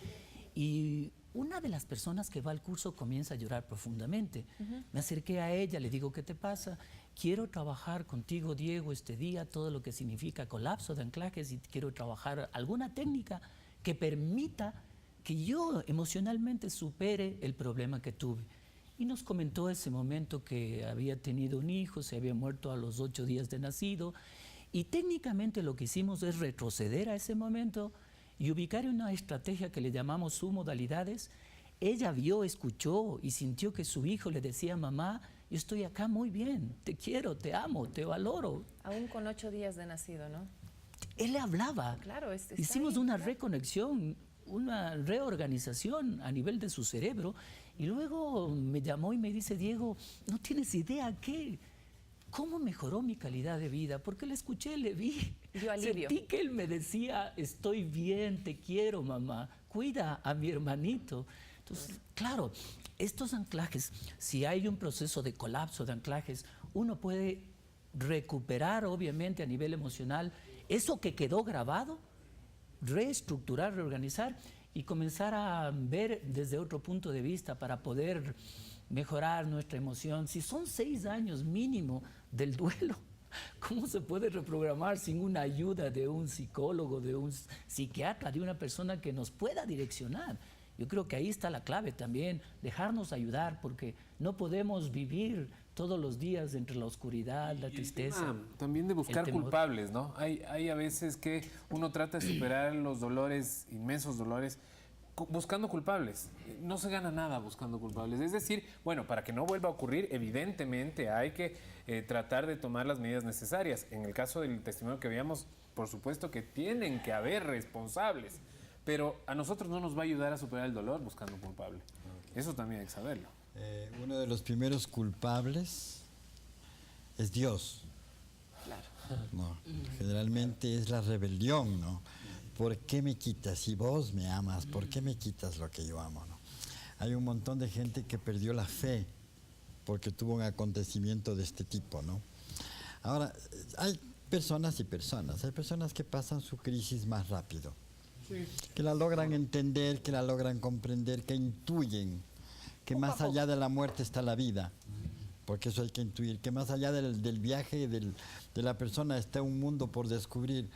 y una de las personas que va al curso comienza a llorar profundamente. Me acerqué a ella, le digo, ¿qué te pasa? Quiero trabajar contigo, Diego, este día, todo lo que significa colapso de anclajes y quiero trabajar alguna técnica que permita que yo emocionalmente supere el problema que tuve. Y nos comentó ese momento que había tenido un hijo, se había muerto a los 8 días de nacido y técnicamente lo que hicimos es retroceder a ese momento y ubicar una estrategia que le llamamos submodalidades. Ella vio, escuchó y sintió que su hijo le decía, mamá, yo estoy acá muy bien, te quiero, te amo, te valoro. Aún con 8 días de nacido, ¿no? Él le hablaba. Claro, hicimos una reconexión, una reorganización a nivel de su cerebro y luego me llamó y me dice, Diego, no tienes idea cómo mejoró mi calidad de vida, porque le escuché, le vi. Dio alivio. Sentí que él me decía, estoy bien, te quiero, mamá, cuida a mi hermanito. Entonces, claro, estos anclajes, si hay un proceso de colapso de anclajes, uno puede recuperar, obviamente, a nivel emocional, eso que quedó grabado, reestructurar, reorganizar y comenzar a ver desde otro punto de vista para poder mejorar nuestra emoción. Si son 6 años mínimo del duelo, ¿cómo se puede reprogramar sin una ayuda de un psicólogo, de un psiquiatra, de una persona que nos pueda direccionar? Yo creo que ahí está la clave también, dejarnos ayudar, porque no podemos vivir todos los días entre la oscuridad, la tristeza. También de buscar culpables, ¿no? Hay a veces que uno trata de superar los dolores, inmensos dolores, buscando culpables. No se gana nada buscando culpables. Es decir, bueno, para que no vuelva a ocurrir, evidentemente hay que tratar de tomar las medidas necesarias. En el caso del testimonio que veíamos, por supuesto que tienen que haber responsables, pero a nosotros no nos va a ayudar a superar el dolor buscando un culpable. Eso también hay que saberlo. Uno de los primeros culpables es Dios. Claro. No, generalmente es la rebelión, ¿no? ¿Por qué me quitas? Si vos me amas, ¿por qué me quitas lo que yo amo, no? Hay un montón de gente que perdió la fe porque tuvo un acontecimiento de este tipo, ¿no? Ahora, hay personas y personas. Hay personas que pasan su crisis más rápido, que la logran entender, que la logran comprender, que intuyen que más allá de la muerte está la vida, porque eso hay que intuir, que más allá del viaje de la persona está un mundo por descubrir.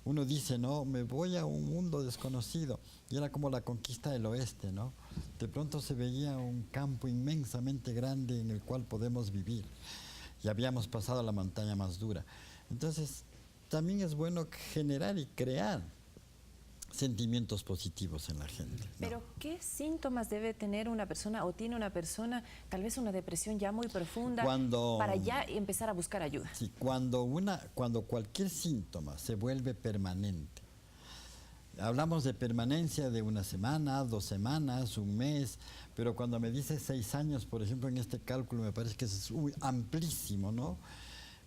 Uno dice, no, me voy a un mundo desconocido, y era como la conquista del oeste, ¿no? De pronto se veía un campo inmensamente grande en el cual podemos vivir, y habíamos pasado a la montaña más dura. Entonces, también es bueno generar y crear sentimientos positivos en la gente, ¿no? Pero, ¿qué síntomas debe tener una persona o tiene una persona, tal vez una depresión ya muy profunda, para ya empezar a buscar ayuda? Sí, cuando cualquier síntoma se vuelve permanente, hablamos de permanencia de 1 semana, 2 semanas, 1 mes, pero cuando me dice 6 años, por ejemplo, en este cálculo me parece que es amplísimo, ¿no?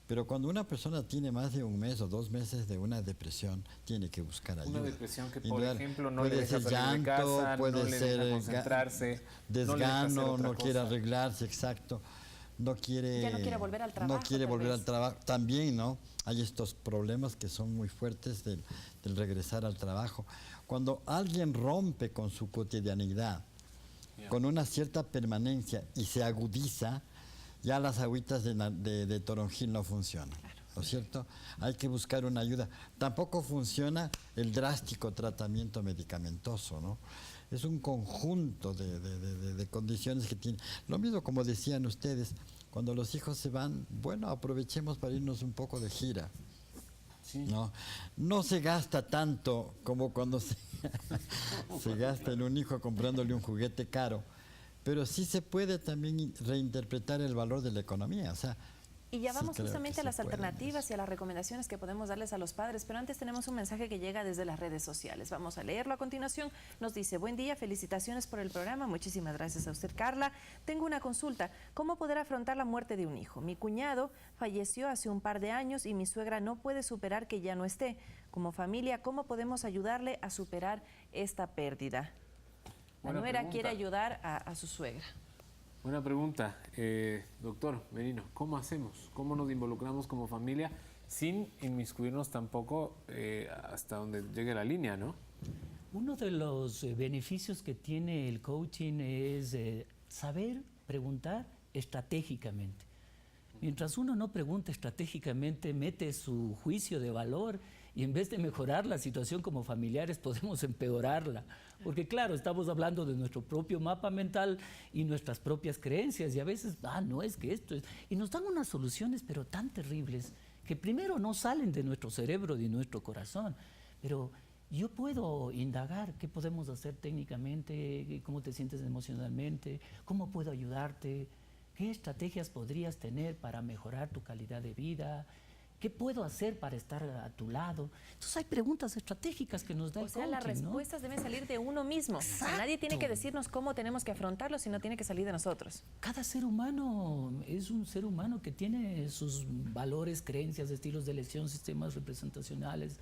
Pero cuando una persona tiene más de 1 mes o 2 meses de una depresión, tiene que buscar ayuda. Una depresión que, por ejemplo, no le deja salir de llanto, casa, puede no le ser deja concentrarse, desgano, no quiere arreglarse, exacto. No quiere, ya no quiere volver al trabajo. No quiere volver al trabajo. También, ¿no? Hay estos problemas que son muy fuertes del regresar al trabajo. Cuando alguien rompe con su cotidianidad, con una cierta permanencia y se agudiza, ya las agüitas de toronjil no funcionan, ¿no es cierto? Hay que buscar una ayuda. Tampoco funciona el drástico tratamiento medicamentoso, ¿no? Es un conjunto de condiciones que tiene. Lo mismo como decían ustedes, cuando los hijos se van, bueno, aprovechemos para irnos un poco de gira. Sí. No se gasta tanto como cuando se gasta en un hijo comprándole un juguete caro, pero sí se puede también reinterpretar el valor de la economía. O sea, y ya vamos justamente a las alternativas y a las recomendaciones que podemos darles a los padres, pero antes tenemos un mensaje que llega desde las redes sociales. Vamos a leerlo a continuación. Nos dice, buen día, felicitaciones por el programa. Muchísimas gracias a usted, Carla. Tengo una consulta. ¿Cómo poder afrontar la muerte de un hijo? Mi cuñado falleció hace un par de años y mi suegra no puede superar que ya no esté. Como familia, ¿cómo podemos ayudarle a superar esta pérdida? La nuera quiere ayudar a su suegra. Buena pregunta, doctor Merino. ¿Cómo hacemos? ¿Cómo nos involucramos como familia sin inmiscuirnos tampoco hasta donde llegue la línea, ¿no? Uno de los beneficios que tiene el coaching es saber preguntar estratégicamente. Mientras uno no pregunta estratégicamente, mete su juicio de valor y en vez de mejorar la situación como familiares podemos empeorarla. Porque claro, estamos hablando de nuestro propio mapa mental y nuestras propias creencias y a veces, no es que esto es... Y nos dan unas soluciones pero tan terribles que primero no salen de nuestro cerebro, de nuestro corazón. Pero yo puedo indagar qué podemos hacer técnicamente, cómo te sientes emocionalmente, cómo puedo ayudarte, qué estrategias podrías tener para mejorar tu calidad de vida. ¿Qué puedo hacer para estar a tu lado? Entonces hay preguntas estratégicas que nos da el coaching, las respuestas deben salir de uno mismo. O sea, nadie tiene que decirnos cómo tenemos que afrontarlo, sino tiene que salir de nosotros. Cada ser humano es un ser humano que tiene sus valores, creencias, estilos de elección, sistemas representacionales.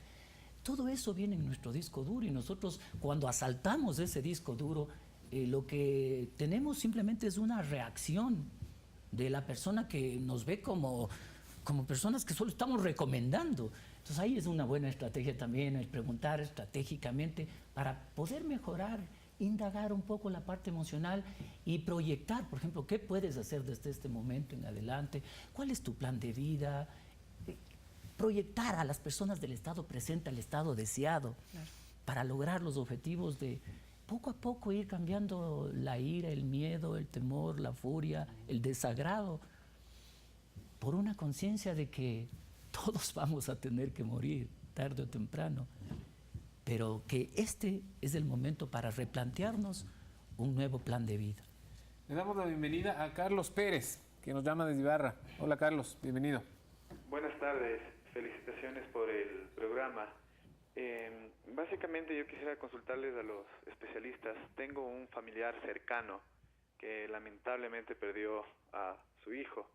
Todo eso viene en nuestro disco duro y nosotros cuando asaltamos ese disco duro, lo que tenemos simplemente es una reacción de la persona que nos ve como personas que solo estamos recomendando. Entonces ahí es una buena estrategia también el preguntar estratégicamente para poder mejorar, indagar un poco la parte emocional y proyectar, por ejemplo, qué puedes hacer desde este momento en adelante, cuál es tu plan de vida, proyectar a las personas del estado presente al estado deseado, claro, para lograr los objetivos de poco a poco ir cambiando la ira, el miedo, el temor, la furia, el desagrado, por una conciencia de que todos vamos a tener que morir tarde o temprano, pero que este es el momento para replantearnos un nuevo plan de vida. Le damos la bienvenida a Carlos Pérez, que nos llama desde Ibarra. Hola Carlos, bienvenido. Buenas tardes, felicitaciones por el programa. Básicamente yo quisiera consultarles a los especialistas. Tengo un familiar cercano que lamentablemente perdió a su hijo.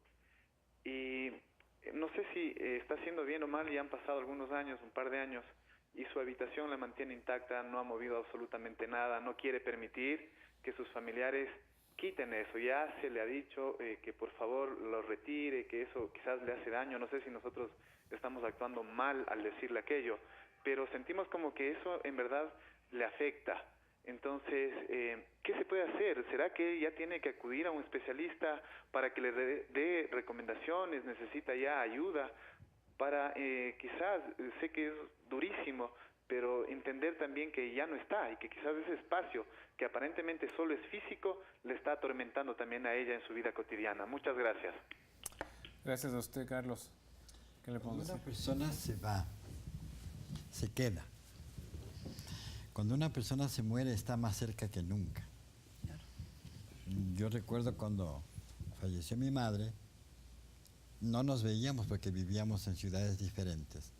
Y no sé si está haciendo bien o mal, y han pasado algunos años, un par de años, y su habitación la mantiene intacta, no ha movido absolutamente nada, no quiere permitir que sus familiares quiten eso. Ya se le ha dicho que por favor lo retire, que eso quizás le hace daño. No sé si nosotros estamos actuando mal al decirle aquello, pero sentimos como que eso en verdad le afecta. Entonces, ¿qué se puede hacer? ¿Será que ya tiene que acudir a un especialista para que le dé recomendaciones? ¿Necesita ya ayuda para quizás, sé que es durísimo, pero entender también que ya no está y que quizás ese espacio que aparentemente solo es físico le está atormentando también a ella en su vida cotidiana? Muchas gracias. Gracias a usted, Carlos. ¿Qué le podemos Cuando una decir? persona se va, se queda. Cuando una persona se muere está más cerca que nunca. Yo recuerdo cuando falleció mi madre, no nos veíamos porque vivíamos en ciudades diferentes.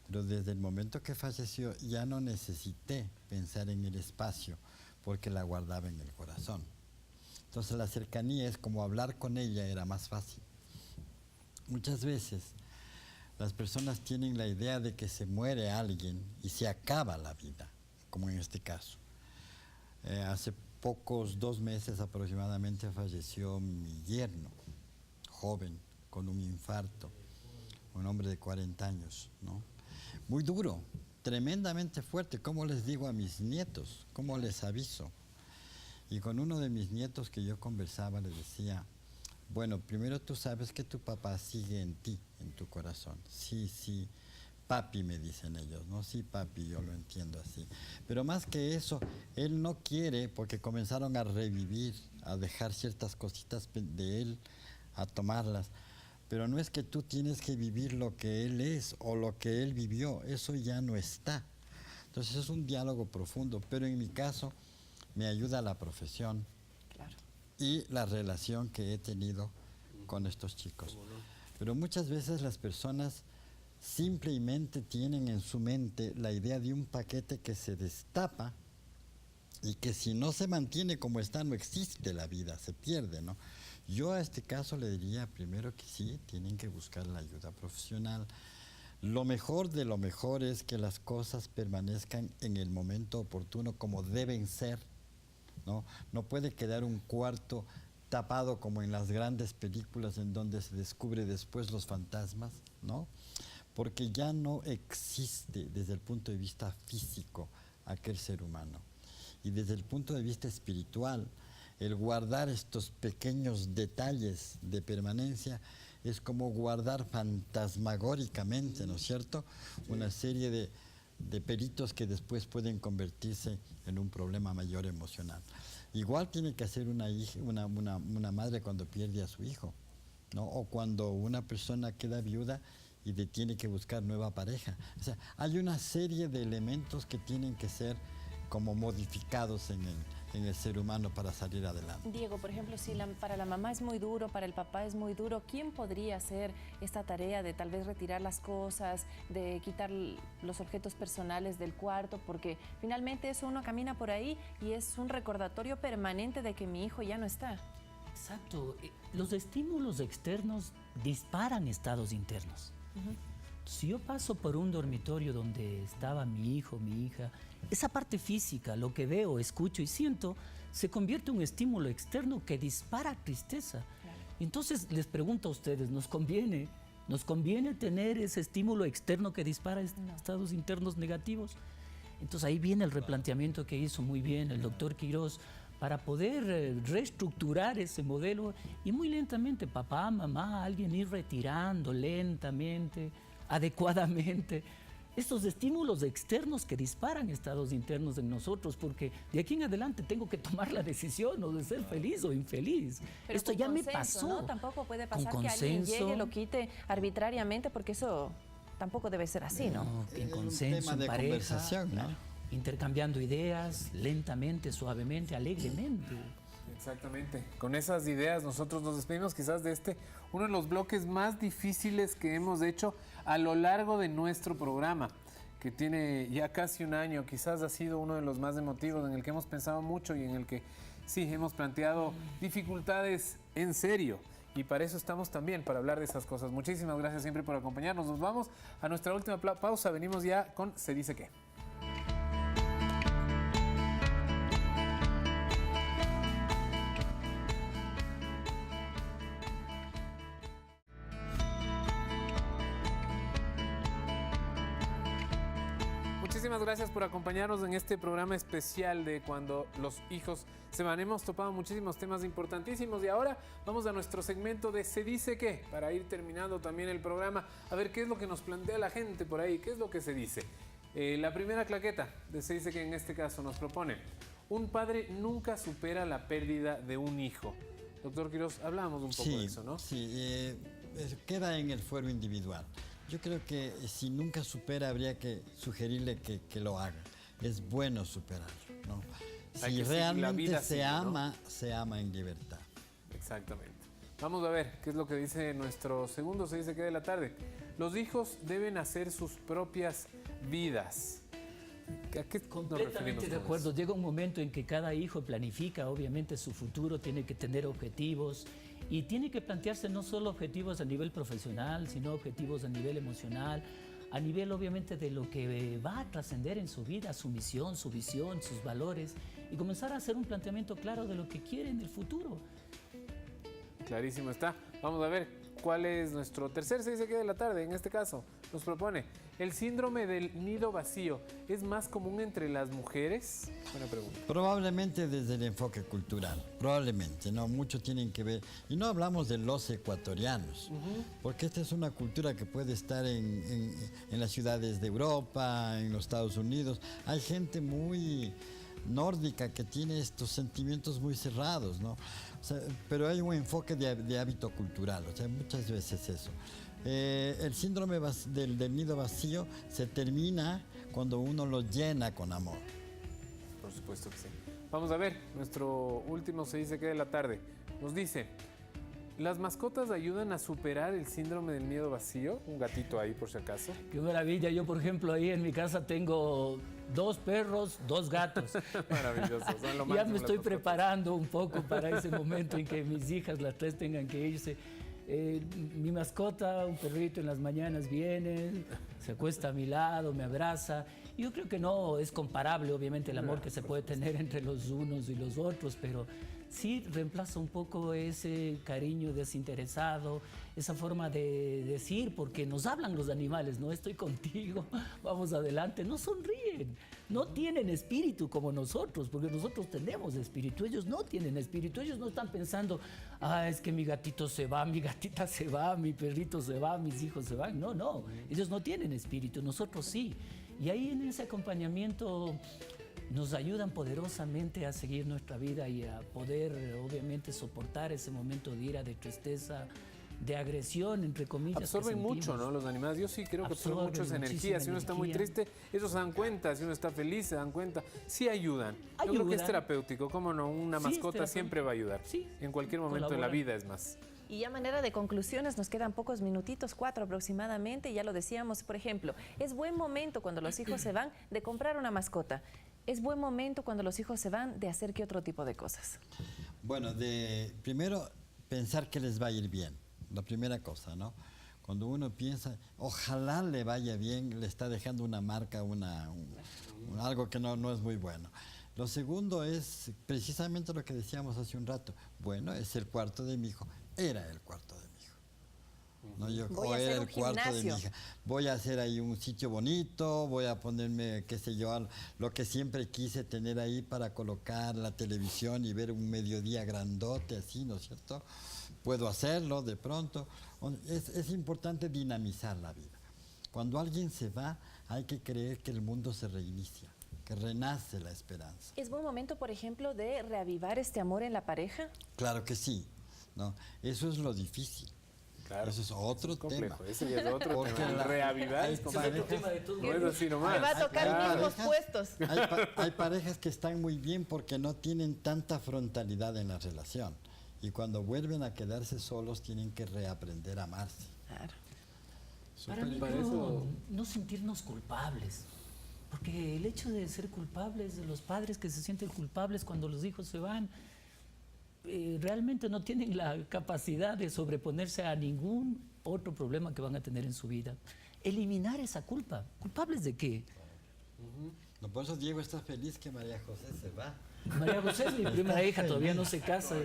Pero desde el momento que falleció ya no necesité pensar en el espacio porque la guardaba en el corazón. Entonces la cercanía es como hablar con ella, era más fácil. Muchas veces las personas tienen la idea de que se muere alguien y se acaba la vida, como en este caso. Hace pocos, 2 meses aproximadamente, falleció mi yerno, joven, con un infarto, un hombre de 40 años, ¿no? Muy duro, tremendamente fuerte. ¿Cómo les digo a mis nietos? ¿Cómo les aviso? Y con uno de mis nietos que yo conversaba le decía, bueno, primero tú sabes que tu papá sigue en ti, en tu corazón. Sí, sí, papi, me dicen ellos, ¿no? Sí, papi, yo lo entiendo así. Pero más que eso, él no quiere, porque comenzaron a revivir, a dejar ciertas cositas de él, a tomarlas. Pero no es que tú tienes que vivir lo que él es o lo que él vivió, eso ya no está. Entonces es un diálogo profundo, pero en mi caso me ayuda la profesión y la relación que he tenido con estos chicos. Pero muchas veces las personas simplemente tienen en su mente la idea de un paquete que se destapa y que si no se mantiene como está, no existe la vida, se pierde, ¿no? Yo a este caso le diría primero que sí, tienen que buscar la ayuda profesional. Lo mejor de lo mejor es que las cosas permanezcan en el momento oportuno como deben ser, ¿no? No puede quedar un cuarto tapado como en las grandes películas en donde se descubre después los fantasmas, ¿no? Porque ya no existe desde el punto de vista físico aquel ser humano. Y desde el punto de vista espiritual, el guardar estos pequeños detalles de permanencia es como guardar fantasmagóricamente, ¿no es cierto?, una serie de peritos que después pueden convertirse en un problema mayor emocional. Igual tiene que hacer una madre cuando pierde a su hijo, ¿no? O cuando una persona queda viuda y tiene que buscar nueva pareja. O sea, hay una serie de elementos que tienen que ser como modificados en el ser humano para salir adelante. Diego, por ejemplo, si para la mamá es muy duro, para el papá es muy duro, ¿quién podría hacer esta tarea de tal vez retirar las cosas, de quitar los objetos personales del cuarto? Porque finalmente eso uno camina por ahí y es un recordatorio permanente de que mi hijo ya no está. Exacto. Los estímulos externos disparan estados internos. Si yo paso por un dormitorio donde estaba mi hijo, mi hija, esa parte física, lo que veo, escucho y siento, se convierte en un estímulo externo que dispara tristeza. Claro. Entonces les pregunto a ustedes, ¿nos conviene tener ese estímulo externo que dispara estados internos negativos? Entonces ahí viene el replanteamiento que hizo muy bien el doctor Quirós para poder reestructurar ese modelo y muy lentamente, papá, mamá, alguien ir retirando lentamente, adecuadamente estos estímulos externos que disparan estados internos en nosotros, porque de aquí en adelante tengo que tomar la decisión o de ser feliz o infeliz. Pero esto ya consenso, me pasó. ¿no? Tampoco puede pasar que alguien llegue y lo quite arbitrariamente, porque eso tampoco debe ser así, ¿no? En consenso, tema de en pareja, conversación, ¿no? Claro, intercambiando ideas, lentamente, suavemente, alegremente. Exactamente. Con esas ideas nosotros nos despedimos quizás de uno de los bloques más difíciles que hemos hecho a lo largo de nuestro programa, que tiene ya casi un año. Quizás ha sido uno de los más emotivos, en el que hemos pensado mucho y en el que sí hemos planteado dificultades en serio. Y para eso estamos también, para hablar de esas cosas. Muchísimas gracias siempre por acompañarnos. Nos vamos a nuestra última pausa. Venimos ya con Se Dice Qué. muchísimas gracias por acompañarnos en este programa especial de Cuando los hijos se van. Hemos topado muchísimos temas importantísimos y ahora vamos a nuestro segmento de Se dice qué, para ir terminando también el programa. A ver qué es lo que nos plantea la gente por ahí, qué es lo que se dice. La primera claqueta de Se dice que en este caso nos propone: un padre nunca supera la pérdida de un hijo. Doctor Quiroz, hablábamos un poco de eso, ¿no? Sí, queda en el fuero individual. Yo creo que si nunca supera, habría que sugerirle que lo haga. Es bueno superarlo, ¿no? Si realmente se ama, ¿no? Se ama en libertad. Exactamente. Vamos a ver qué es lo que dice nuestro segundo Se dice que de la tarde. Los hijos deben hacer sus propias vidas. ¿A qué completamente de acuerdo? Llega un momento en que cada hijo planifica, obviamente, su futuro, tiene que tener objetivos y tiene que plantearse no solo objetivos a nivel profesional, sino objetivos a nivel emocional, a nivel, obviamente, de lo que va a trascender en su vida, su misión, su visión, sus valores, y comenzar a hacer un planteamiento claro de lo que quiere en el futuro. Clarísimo está. Vamos a ver cuál es nuestro tercer Se dice que de la tarde. En este caso nos propone: ¿el síndrome del nido vacío es más común entre las mujeres? Buena pregunta. Probablemente desde el enfoque cultural, probablemente, ¿no? Mucho tienen que ver. Y no hablamos de los ecuatorianos, porque esta es una cultura que puede estar en las ciudades de Europa, en los Estados Unidos. Hay gente muy nórdica que tiene estos sentimientos muy cerrados, ¿no? O sea, pero hay un enfoque de hábito cultural, o sea, muchas veces eso. El síndrome del nido vacío se termina cuando uno lo llena con amor. Por supuesto que sí. Vamos a ver, nuestro último Se dice que de la tarde. Nos dice: ¿las mascotas ayudan a superar el síndrome del nido vacío? Un gatito ahí, por si acaso. Qué maravilla. Yo, por ejemplo, ahí en mi casa tengo 2 perros, 2 gatos. Maravilloso. Son lo Ya me estoy preparando un poco para ese momento en que mis hijas, las 3, tengan que irse. Mi mascota, un perrito, en las mañanas viene, se acuesta a mi lado, me abraza. Yo creo que no es comparable, obviamente, el amor que se puede tener entre los unos y los otros, pero sí reemplaza un poco ese cariño desinteresado, esa forma de decir, porque nos hablan los animales: no, estoy contigo, vamos adelante. No sonríen, no tienen espíritu como nosotros, porque nosotros tenemos espíritu, ellos no tienen espíritu. Ellos no están pensando: es que mi gatito se va, mi gatita se va, mi perrito se va, mis hijos se van. No, no, ellos no tienen espíritu, nosotros sí. Y ahí en ese acompañamiento nos ayudan poderosamente a seguir nuestra vida y a poder, obviamente, soportar ese momento de ira, de tristeza, de agresión, entre comillas. Absorben mucho, ¿no? Los animales. Yo sí creo que absorben mucho esa energía. Si uno está muy triste, ellos se dan cuenta. Si uno está feliz, se dan cuenta. Sí ayudan. Yo creo que es terapéutico. ¿Cómo no? Una mascota siempre va a ayudar. Sí. En cualquier momento de la vida, es más. Y ya a manera de conclusiones, nos quedan pocos minutitos, 4 aproximadamente, ya lo decíamos. Por ejemplo, es buen momento cuando los hijos se van de comprar una mascota. Es buen momento cuando los hijos se van de hacer qué otro tipo de cosas. Bueno, primero pensar que les va a ir bien, la primera cosa, ¿no? Cuando uno piensa, ojalá le vaya bien, le está dejando una marca, algo que no es muy bueno. Lo segundo es precisamente lo que decíamos hace un rato. Bueno, es el cuarto de mi hijo, era el cuarto de mi hijo. No, o era el cuarto de mi hija. Voy a hacer ahí un sitio bonito, voy a ponerme, qué sé yo, lo que siempre quise tener ahí para colocar la televisión y ver un mediodía grandote así, ¿no es cierto? Puedo hacerlo de pronto. Es importante dinamizar la vida. Cuando alguien se va, hay que creer que el mundo se reinicia, que renace la esperanza. ¿Es buen momento, por ejemplo, de reavivar este amor en la pareja? Claro que sí, ¿no? Eso es lo difícil. Claro, eso es otro tema. Ese ya es otro tema. Reavivar es complejo. No es así nomás. Me va a tocar mismos puestos. Hay parejas que están muy bien porque no tienen tanta frontalidad en la relación. Y cuando vuelven a quedarse solos, tienen que reaprender a amarse. Claro. Para mí, no sentirnos culpables. Porque el hecho de ser culpables, de los padres que se sienten culpables cuando los hijos se van, realmente no tienen la capacidad de sobreponerse a ningún otro problema que van a tener en su vida. Eliminar esa culpa. ¿Culpables de qué? No, por eso Diego está feliz que María José se va. María José es mi primera hija, todavía no se casa.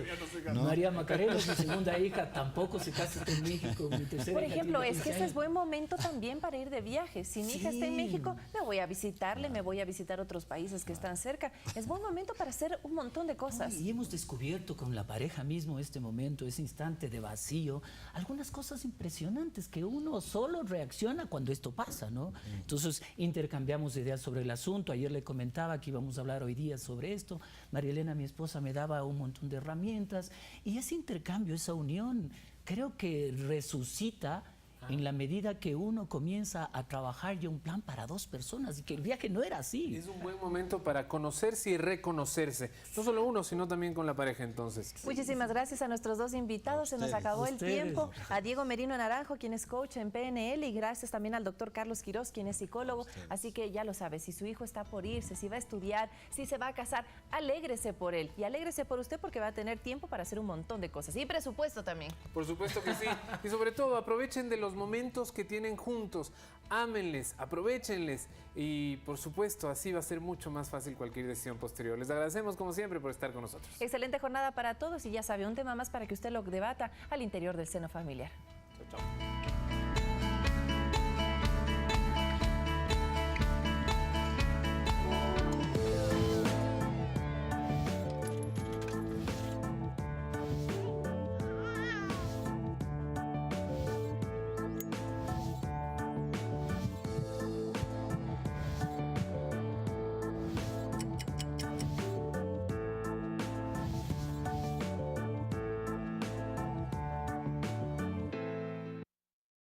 María Macarena es mi segunda hija, tampoco se casa, está en México. Mi tercera Por hija ejemplo, tiene es que 15 ese es años. buen momento también para ir de viaje. Si mi hija está en México, me voy a visitarle, me voy a visitar otros países que están cerca. Es buen momento para hacer un montón de cosas. Y hemos descubierto con la pareja mismo este momento, ese instante de vacío, algunas cosas impresionantes que uno solo reacciona cuando esto pasa, ¿no? Entonces intercambiamos ideas sobre el asunto. Ayer le comentaba que íbamos a hablar hoy día sobre esto. María Elena, mi esposa, me daba un montón de herramientas y ese intercambio, esa unión, creo que resucita en la medida que uno comienza a trabajar ya un plan para 2 personas y que el viaje no era así. Es un buen momento para conocerse y reconocerse. No solo uno, sino también con la pareja, entonces. Muchísimas gracias a nuestros 2 invitados. Se nos acabó el tiempo. A Diego Merino Naranjo, quien es coach en PNL, y gracias también al doctor Carlos Quiroz, quien es psicólogo. Así que ya lo sabe, si su hijo está por irse, si va a estudiar, si se va a casar, alégrese por él y alégrese por usted porque va a tener tiempo para hacer un montón de cosas. Y presupuesto también. Por supuesto que sí. Y sobre todo, aprovechen de los momentos que tienen juntos. Ámenles, aprovechenles. Y por supuesto, así va a ser mucho más fácil cualquier decisión posterior. Les agradecemos como siempre por estar con nosotros. Excelente jornada para todos y ya sabe, un tema más para que usted lo debata al interior del seno familiar. Chao, chao.